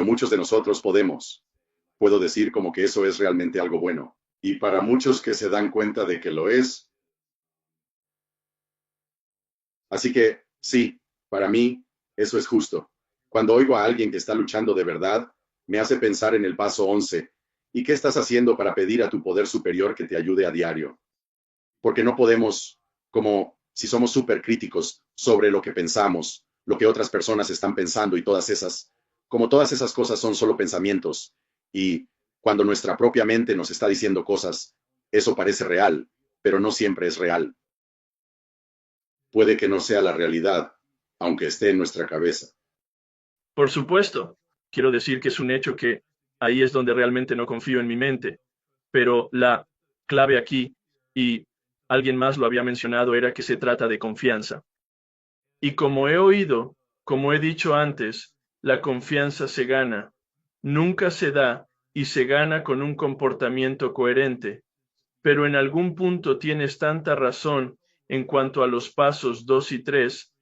muchos de nosotros puedo decir como que eso es realmente algo bueno. Y para muchos que se dan cuenta de que lo es. Así que, sí, para mí, eso es justo. Cuando oigo a alguien que está luchando de verdad, me hace pensar en el paso 11. ¿Y qué estás haciendo para pedir a tu poder superior que te ayude a diario? Porque no podemos, como si somos súper críticos sobre lo que pensamos, lo que otras personas están pensando y todas esas cosas son solo pensamientos. Y cuando nuestra propia mente nos está diciendo cosas, Eso parece real, pero no siempre es real. Puede que no sea la realidad, aunque esté en nuestra cabeza. Por supuesto, quiero decir que es un hecho que ahí es donde realmente no confío en mi mente, pero la clave aquí, y alguien más lo había mencionado, era que se trata de confianza. Y como he oído, como he dicho antes, la confianza se gana, nunca se da y se gana con un comportamiento coherente. Pero en algún punto tienes tanta razón en cuanto a los pasos 2 y 3,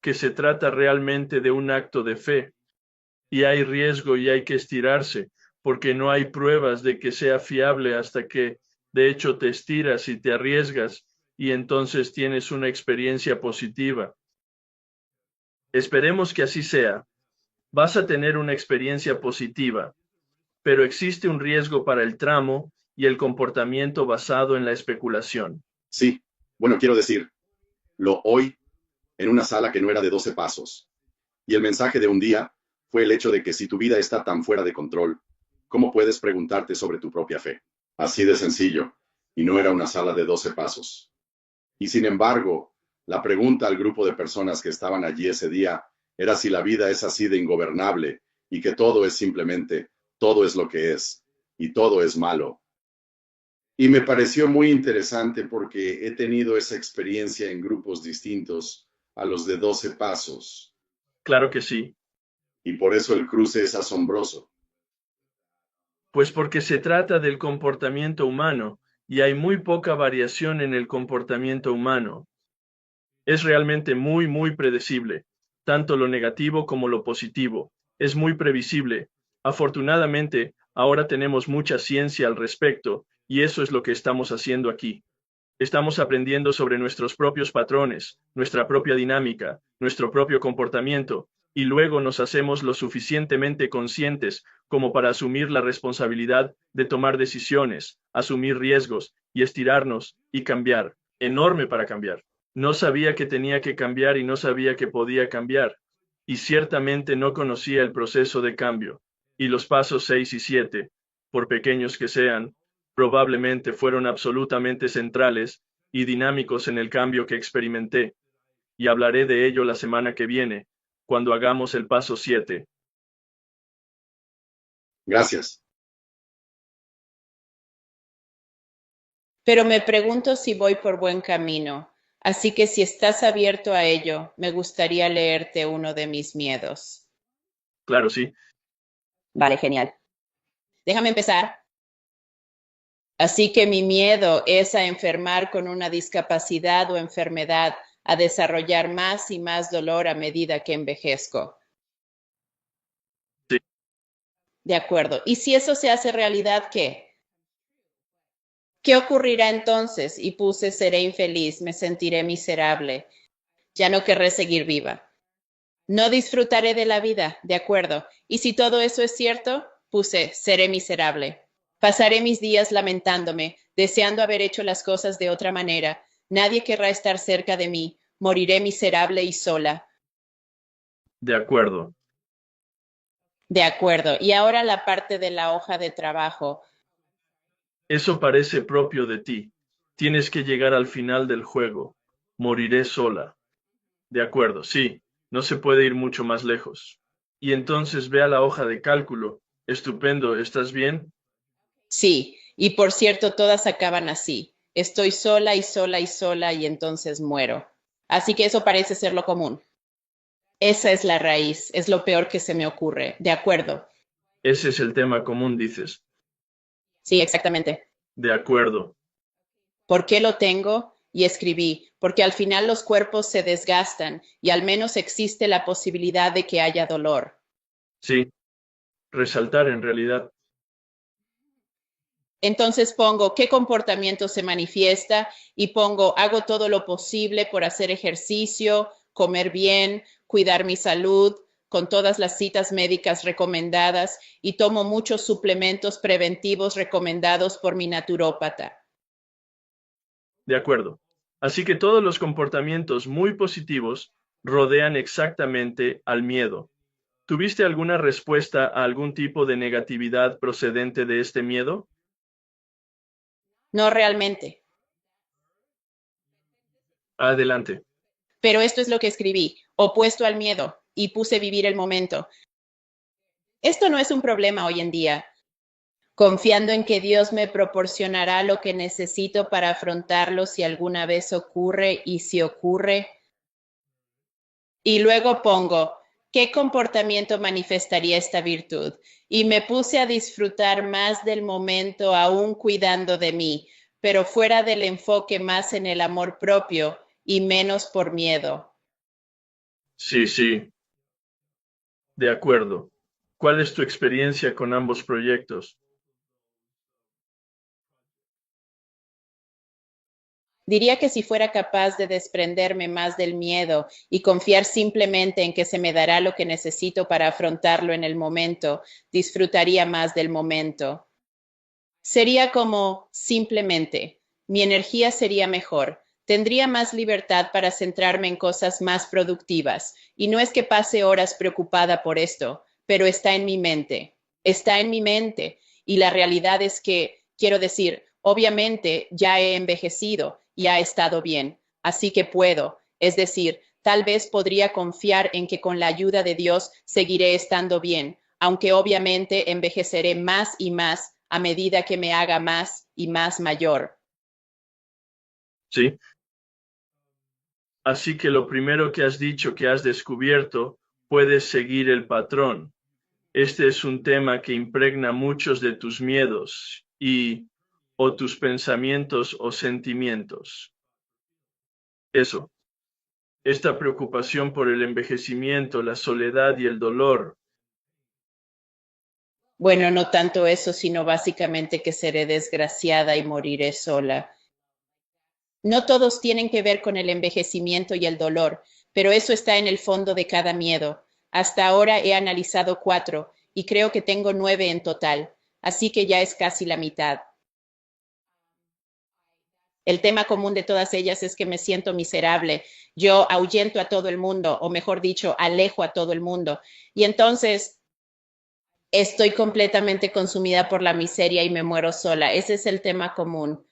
que se trata realmente de un acto de fe. Y hay riesgo y hay que estirarse, porque no hay pruebas de que sea fiable hasta que, de hecho, te estiras y te arriesgas, y entonces tienes una experiencia positiva. Esperemos que así sea. Vas a tener una experiencia positiva, pero existe un riesgo para el tramo y el comportamiento basado en la especulación. Sí, bueno, quiero decir, lo oí en una sala que no era de 12 pasos. Y el mensaje de un día fue el hecho de que si tu vida está tan fuera de control, ¿cómo puedes preguntarte sobre tu propia fe? Así de sencillo. Y no era una sala de 12 pasos. Y sin embargo, la pregunta al grupo de personas que estaban allí ese día era si la vida es así de ingobernable y que todo es simplemente, todo es lo que es, y todo es malo. Y me pareció muy interesante porque he tenido esa experiencia en grupos distintos a los de 12 pasos. Claro que sí, Y por eso el cruce es asombroso. pues porque se trata del comportamiento humano y hay muy poca variación en el comportamiento humano. Es realmente muy predecible, tanto lo negativo como lo positivo. Es muy previsible. Afortunadamente, ahora tenemos mucha ciencia al respecto, y eso es lo que estamos haciendo aquí. Estamos aprendiendo sobre nuestros propios patrones, nuestra propia dinámica, nuestro propio comportamiento, y luego nos hacemos lo suficientemente conscientes como para asumir la responsabilidad de tomar decisiones, asumir riesgos, y estirarnos, y cambiar. Enorme para cambiar. No sabía que tenía que cambiar y no sabía que podía cambiar. Y ciertamente no conocía el proceso de cambio. Y los pasos 6 y 7, por pequeños que sean, probablemente fueron absolutamente centrales y dinámicos en el cambio que experimenté. Y hablaré de ello la semana que viene, cuando hagamos el paso 7. Gracias. Pero me pregunto si voy por buen camino, así que si estás abierto a ello, me gustaría leerte uno de mis miedos. Claro, sí. Vale, genial. Déjame empezar. Así que mi miedo es a enfermar con una discapacidad o enfermedad, a desarrollar más y más dolor a medida que envejezco. Sí. De acuerdo. ¿Y si eso se hace realidad, qué? ¿Qué ocurrirá entonces? Y puse, seré infeliz, me sentiré miserable, ya no querré seguir viva. No disfrutaré de la vida, de acuerdo. ¿Y si todo eso es cierto? Puse, seré miserable. Pasaré mis días lamentándome, deseando haber hecho las cosas de otra manera. Nadie querrá estar cerca de mí. Moriré miserable y sola. De acuerdo. De acuerdo. Y ahora la parte de la hoja de trabajo. Eso parece propio de ti. Tienes que llegar al final del juego. Moriré sola. De acuerdo, sí. No se puede ir mucho más lejos. Y entonces ve a la hoja de cálculo. Estupendo, ¿estás bien? Sí, y por cierto, todas acaban así. Estoy sola y sola y sola y entonces muero. Así que eso parece ser lo común. Esa es la raíz, es lo peor que se me ocurre. De acuerdo. Ese es el tema común, dices. Sí, exactamente. De acuerdo. ¿Por qué lo tengo? Y escribí, porque al final los cuerpos se desgastan y al menos existe la posibilidad de que haya dolor. Sí. Resaltar en realidad. Entonces pongo qué comportamiento se manifiesta y pongo hago todo lo posible por hacer ejercicio, comer bien, cuidar mi salud, con todas las citas médicas recomendadas y tomo muchos suplementos preventivos recomendados por mi naturópata. De acuerdo. Así que todos los comportamientos muy positivos rodean exactamente al miedo. ¿Tuviste alguna respuesta a algún tipo de negatividad procedente de este miedo? No realmente. Adelante. Pero esto es lo que escribí, opuesto al miedo, y puse vivir el momento. Esto no es un problema hoy en día, confiando en que Dios me proporcionará lo que necesito para afrontarlo si alguna vez ocurre y si ocurre. Y luego pongo, ¿qué comportamiento manifestaría esta virtud? Y me puse a disfrutar más del momento aún cuidando de mí, pero fuera del enfoque más en el amor propio y menos por miedo. Sí, sí, de acuerdo. ¿Cuál es tu experiencia con ambos proyectos? Diría que si fuera capaz de desprenderme más del miedo y confiar simplemente en que se me dará lo que necesito para afrontarlo en el momento, disfrutaría más del momento. Sería como simplemente, mi energía sería mejor, tendría más libertad para centrarme en cosas más productivas, y no es que pase horas preocupada por esto, pero está en mi mente, y la realidad es que, quiero decir, obviamente ya he envejecido y ha estado bien, así que puedo, es decir, tal vez podría confiar en que con la ayuda de Dios seguiré estando bien, aunque obviamente envejeceré más y más a medida que me haga más y más mayor. Sí. Así que lo primero que has dicho que has descubierto, puedes seguir el patrón. Este es un tema que impregna muchos de tus miedos o tus pensamientos o sentimientos. Eso, esta preocupación por el envejecimiento, la soledad y el dolor. Bueno, no tanto eso, sino básicamente que seré desgraciada y moriré sola. No todos tienen que ver con el envejecimiento y el dolor, pero eso está en el fondo de cada miedo. Hasta ahora he analizado 4 y creo que tengo 9 en total, así que ya es casi la mitad. El tema común de todas ellas es que me siento miserable. Yo ahuyento a todo el mundo, o mejor dicho, alejo a todo el mundo. Y entonces estoy completamente consumida por la miseria y me muero sola. Ese es el tema común.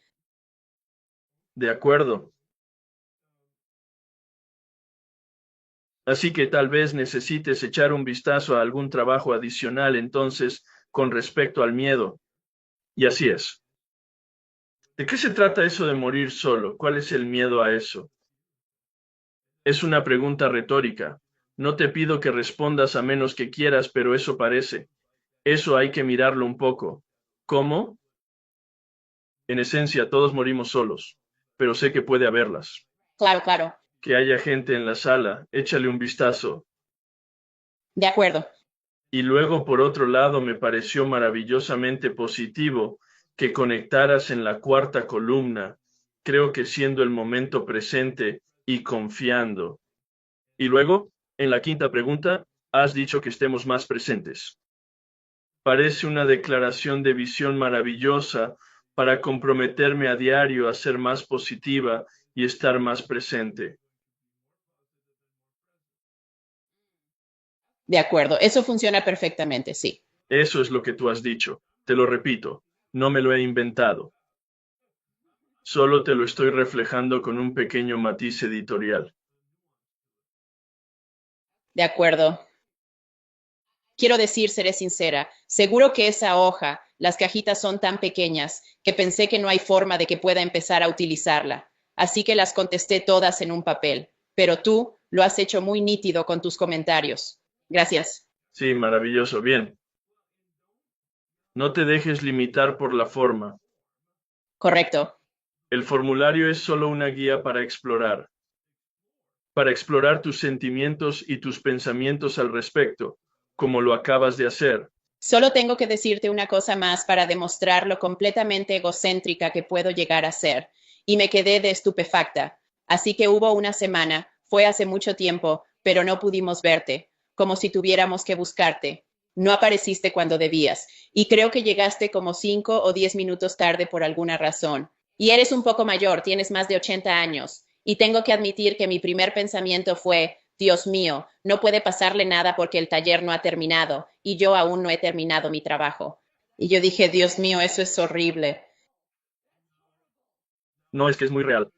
De acuerdo. Así que tal vez necesites echar un vistazo a algún trabajo adicional entonces con respecto al miedo. Y así es. ¿De qué se trata eso de morir solo? ¿Cuál es el miedo a eso? Es una pregunta retórica. No te pido que respondas a menos que quieras, pero eso parece. Eso hay que mirarlo un poco. ¿Cómo? En esencia, todos morimos solos, pero sé que puede haberlas. Claro, claro. Que haya gente en la sala, échale un vistazo. De acuerdo. Y luego, por otro lado, me pareció maravillosamente positivo que conectaras en la cuarta columna, creo que siendo el momento presente y confiando. Y luego, en la quinta pregunta, has dicho que estemos más presentes. Parece una declaración de visión maravillosa para comprometerme a diario a ser más positiva y estar más presente. De acuerdo. Eso funciona perfectamente, sí. Eso es lo que tú has dicho. Te lo repito, no me lo he inventado. Solo te lo estoy reflejando con un pequeño matiz editorial. De acuerdo. Quiero decir, seré sincera, seguro que esa hoja, las cajitas son tan pequeñas que pensé que no hay forma de que pueda empezar a utilizarla. Así que las contesté todas en un papel. Pero tú lo has hecho muy nítido con tus comentarios. Gracias. Sí, maravilloso. Bien. No te dejes limitar por la forma. Correcto. El formulario es solo una guía para explorar tus sentimientos y tus pensamientos al respecto, como lo acabas de hacer. Solo tengo que decirte una cosa más para demostrar lo completamente egocéntrica que puedo llegar a ser. Y me quedé de estupefacta. Así que hubo una semana, fue hace mucho tiempo, pero no pudimos verte, como si tuviéramos que buscarte. No apareciste cuando debías, y creo que llegaste como 5 o 10 minutos tarde por alguna razón. Y eres un poco mayor, tienes más de 80 años. Y tengo que admitir que mi primer pensamiento fue, Dios mío, no puede pasarle nada porque el taller no ha terminado y yo aún no he terminado mi trabajo. Y yo dije, Dios mío, eso es horrible. No, es que es muy real.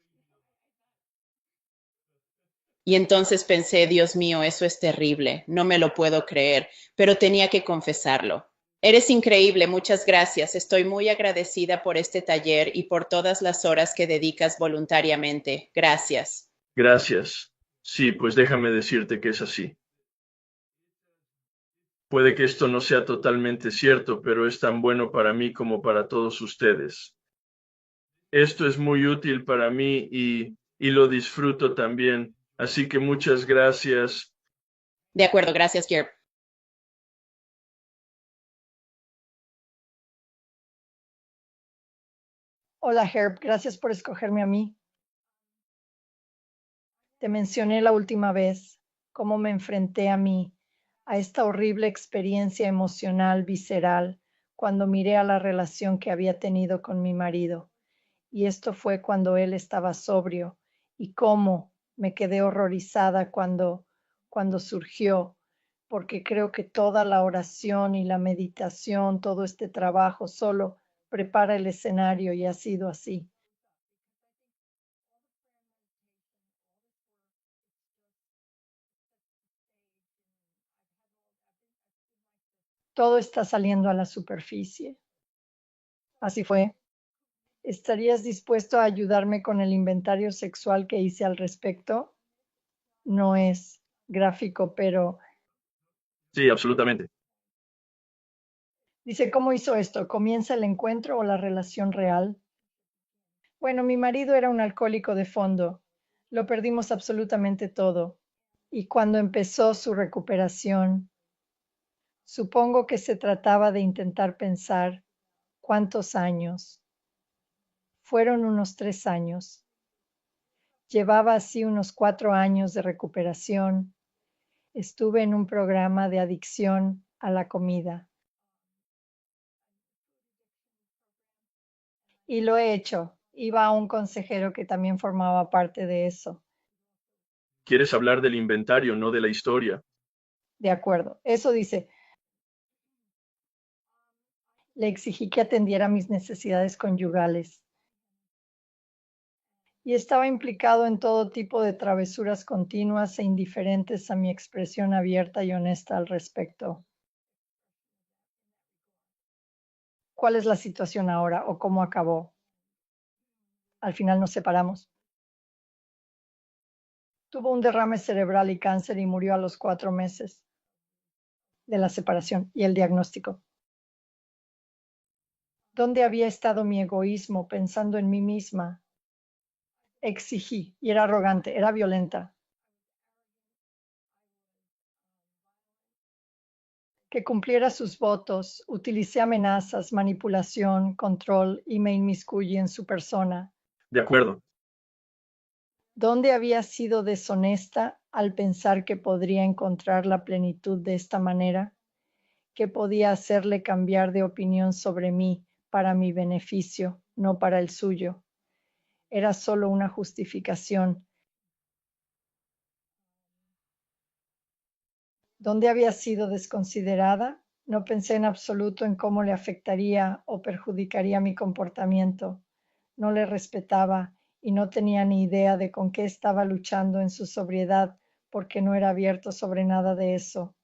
Y entonces pensé, Dios mío, eso es terrible, no me lo puedo creer, pero tenía que confesarlo. Eres increíble, muchas gracias. Estoy muy agradecida por este taller y por todas las horas que dedicas voluntariamente. Gracias. Gracias. Sí, pues déjame decirte que es así. Puede que esto no sea totalmente cierto, pero es tan bueno para mí como para todos ustedes. Esto es muy útil para mí y lo disfruto también. Así que muchas gracias. De acuerdo, gracias, Jerb. Hola Herb, gracias por escogerme a mí. Te mencioné la última vez cómo me enfrenté a esta horrible experiencia emocional visceral cuando miré a la relación que había tenido con mi marido. Y esto fue cuando él estaba sobrio y cómo me quedé horrorizada cuando surgió, porque creo que toda la oración y la meditación, todo este trabajo solo prepara el escenario y ha sido así. Todo está saliendo a la superficie. Así fue. ¿Estarías dispuesto a ayudarme con el inventario sexual que hice al respecto? No es gráfico, pero Sí, absolutamente. dice, ¿cómo hizo esto? ¿Comienza el encuentro o la relación real? Bueno, mi marido era un alcohólico de fondo. Lo perdimos absolutamente todo. Y cuando empezó su recuperación, supongo que se trataba de intentar pensar cuántos años. Fueron unos 3 años. Llevaba así unos 4 años de recuperación. Estuve en un programa de adicción a la comida. Y lo he hecho. Iba a un consejero que también formaba parte de eso. Quieres hablar del inventario, no de la historia. De acuerdo. Eso dice, le exigí que atendiera mis necesidades conyugales. Y estaba implicado en todo tipo de travesuras continuas e indiferentes a mi expresión abierta y honesta al respecto. ¿Cuál es la situación ahora o cómo acabó? Al final nos separamos. Tuvo un derrame cerebral y cáncer y murió a los 4 meses de la separación y el diagnóstico. ¿Dónde había estado mi egoísmo pensando en mí misma? Exigí y era arrogante, era violenta. Que cumpliera sus votos, utilicé amenazas, manipulación, control y me inmiscuí en su persona. De acuerdo. ¿Dónde había sido deshonesta al pensar que podría encontrar la plenitud de esta manera? ¿Qué podía hacerle cambiar de opinión sobre mí para mi beneficio, no para el suyo? Era solo una justificación. ¿Dónde había sido desconsiderada? No pensé en absoluto en cómo le afectaría o perjudicaría mi comportamiento. No le respetaba y no tenía ni idea de con qué estaba luchando en su sobriedad porque no era abierto sobre nada de eso.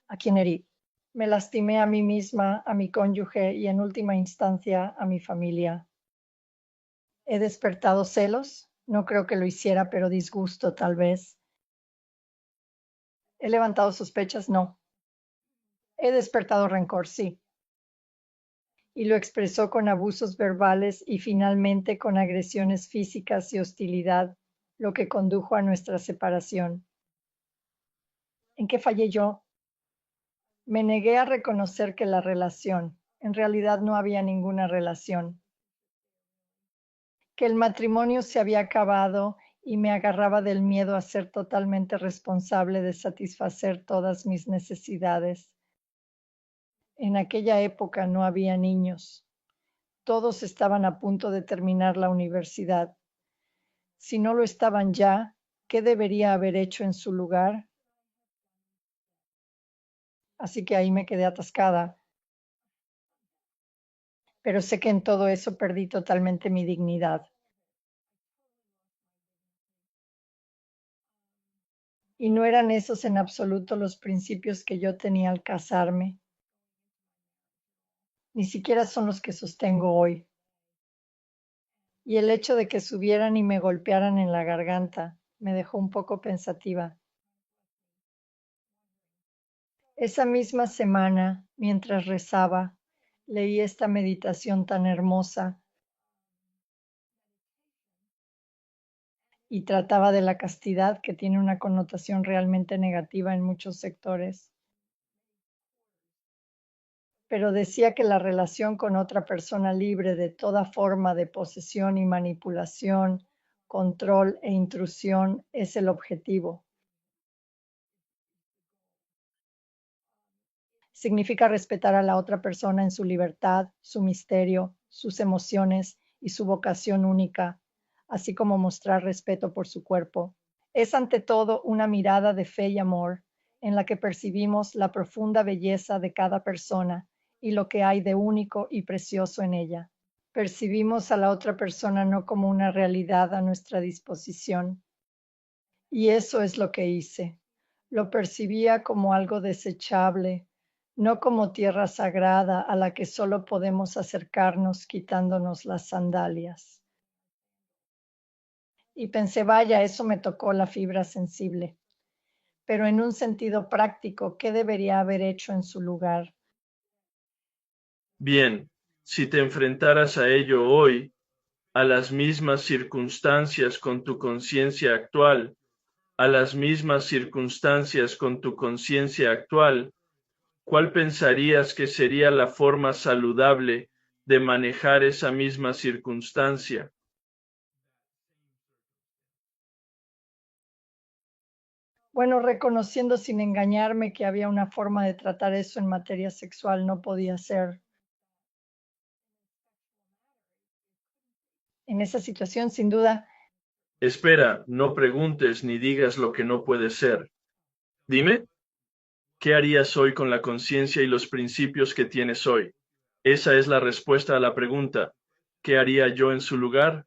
¿A quién herí? Me lastimé a mí misma, a mi cónyuge y en última instancia a mi familia. ¿He despertado celos? No creo que lo hiciera, pero disgusto tal vez. ¿He levantado sospechas? No. He despertado rencor, sí. Y lo expresó con abusos verbales y finalmente con agresiones físicas y hostilidad, lo que condujo a nuestra separación. ¿En qué fallé yo? Me negué a reconocer que la relación, en realidad no había ninguna relación, que el matrimonio se había acabado y me agarraba del miedo a ser totalmente responsable de satisfacer todas mis necesidades. En aquella época no había niños. Todos estaban a punto de terminar la universidad. Si no lo estaban ya, ¿qué debería haber hecho en su lugar? Así que ahí me quedé atascada. pero sé que en todo eso perdí totalmente mi dignidad. Y no eran esos en absoluto los principios que yo tenía al casarme, ni siquiera son los que sostengo hoy. Y el hecho de que subieran y me golpearan en la garganta me dejó un poco pensativa. Esa misma semana, mientras rezaba, leí esta meditación tan hermosa y trataba de la castidad, que tiene una connotación realmente negativa en muchos sectores. Pero decía que la relación con otra persona libre de toda forma de posesión y manipulación, control e intrusión es el objetivo. Significa respetar a la otra persona en su libertad, su misterio, sus emociones y su vocación única, así como mostrar respeto por su cuerpo. Es ante todo una mirada de fe y amor en la que percibimos la profunda belleza de cada persona y lo que hay de único y precioso en ella. Percibimos a la otra persona no como una realidad a nuestra disposición. Y eso es lo que hice. Lo percibía como algo desechable, no como tierra sagrada a la que solo podemos acercarnos quitándonos las sandalias. Y pensé, vaya, eso me tocó la fibra sensible. Pero en un sentido práctico, ¿qué debería haber hecho en su lugar? Bien, si te enfrentaras a ello hoy, a las mismas circunstancias con tu conciencia actual, a las mismas circunstancias con tu conciencia actual, ¿cuál pensarías que sería la forma saludable de manejar esa misma circunstancia? Bueno, reconociendo sin engañarme que había una forma de tratar eso en materia sexual, no podía ser. En esa situación, sin duda, Espera, no preguntes ni digas lo que no puede ser. Dime, ¿qué harías hoy con la conciencia y los principios que tienes hoy? Esa es la respuesta a la pregunta, ¿qué haría yo en su lugar?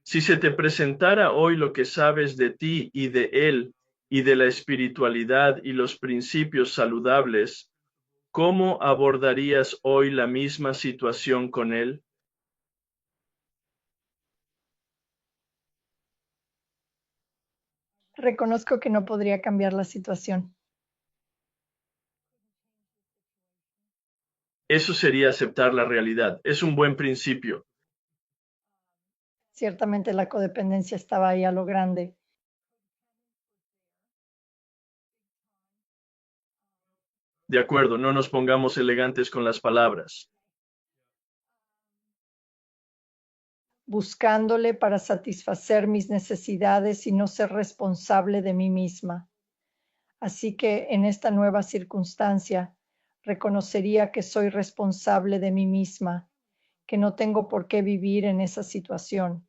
Si se te presentara hoy lo que sabes de ti y de él y de la espiritualidad y los principios saludables, ¿cómo abordarías hoy la misma situación con él? reconozco que no podría cambiar la situación. Eso sería aceptar la realidad. Es un buen principio. Ciertamente la codependencia estaba ahí a lo grande. De acuerdo, no nos pongamos elegantes con las palabras. Buscándole para satisfacer mis necesidades y no ser responsable de mí misma. Así que en esta nueva circunstancia reconocería que soy responsable de mí misma, que no tengo por qué vivir en esa situación,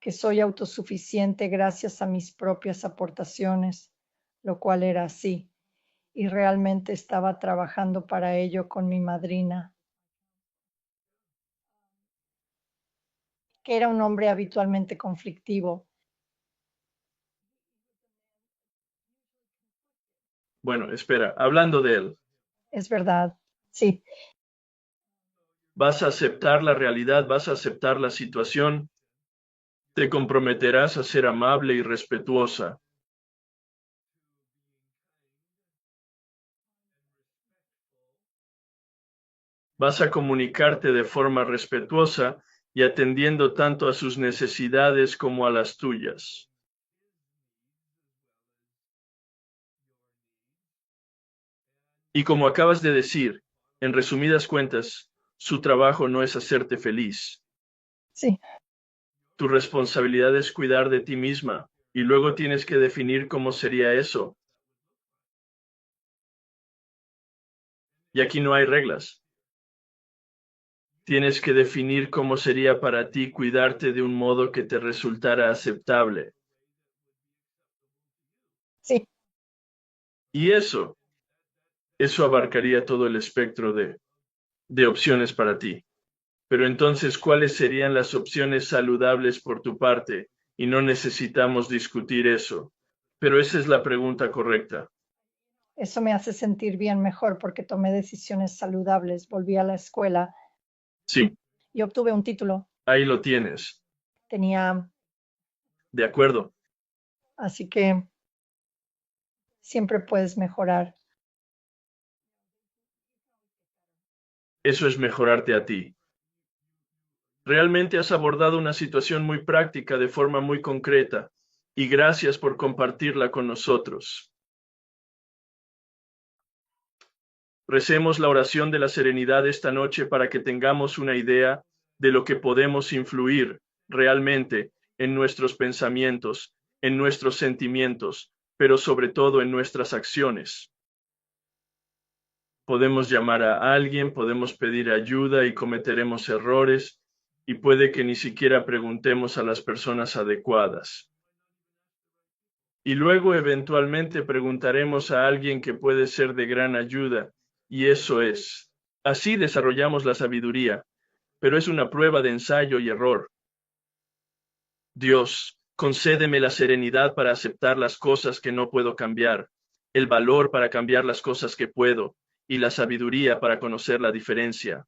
que soy autosuficiente gracias a mis propias aportaciones, lo cual era así, y realmente estaba trabajando para ello con mi madrina, que era un hombre habitualmente conflictivo. Bueno, espera, hablando de él, Es verdad, sí, vas a aceptar la realidad, vas a aceptar la situación, te comprometerás a ser amable y respetuosa. Vas a comunicarte de forma respetuosa y atendiendo tanto a sus necesidades como a las tuyas. Y como acabas de decir, en resumidas cuentas, su trabajo no es hacerte feliz. sí, Tu responsabilidad es cuidar de ti misma y luego tienes que definir cómo sería eso. Y aquí no hay reglas. Tienes que definir cómo sería para ti cuidarte de un modo que te resultara aceptable. sí. Y eso abarcaría todo el espectro de opciones para ti. Pero entonces, ¿cuáles serían las opciones saludables por tu parte? Y no necesitamos discutir eso. Pero esa es la pregunta correcta. Eso me hace sentir bien mejor porque tomé decisiones saludables, volví a la escuela Sí, y obtuve un título. ahí lo tienes. Tenía, De acuerdo. así que siempre puedes mejorar. Eso es mejorarte a ti. Realmente has abordado una situación muy práctica de forma muy concreta, y gracias por compartirla con nosotros. Recemos la oración de la serenidad esta noche para que tengamos una idea de lo que podemos influir realmente en nuestros pensamientos, en nuestros sentimientos, pero sobre todo en nuestras acciones. Podemos llamar a alguien, podemos pedir ayuda y cometeremos errores, y puede que ni siquiera preguntemos a las personas adecuadas. Y luego eventualmente preguntaremos a alguien que puede ser de gran ayuda, y eso es. Así desarrollamos la sabiduría, pero es una prueba de ensayo y error. Dios, concédeme la serenidad para aceptar las cosas que no puedo cambiar, el valor para cambiar las cosas que puedo, y la sabiduría para conocer la diferencia.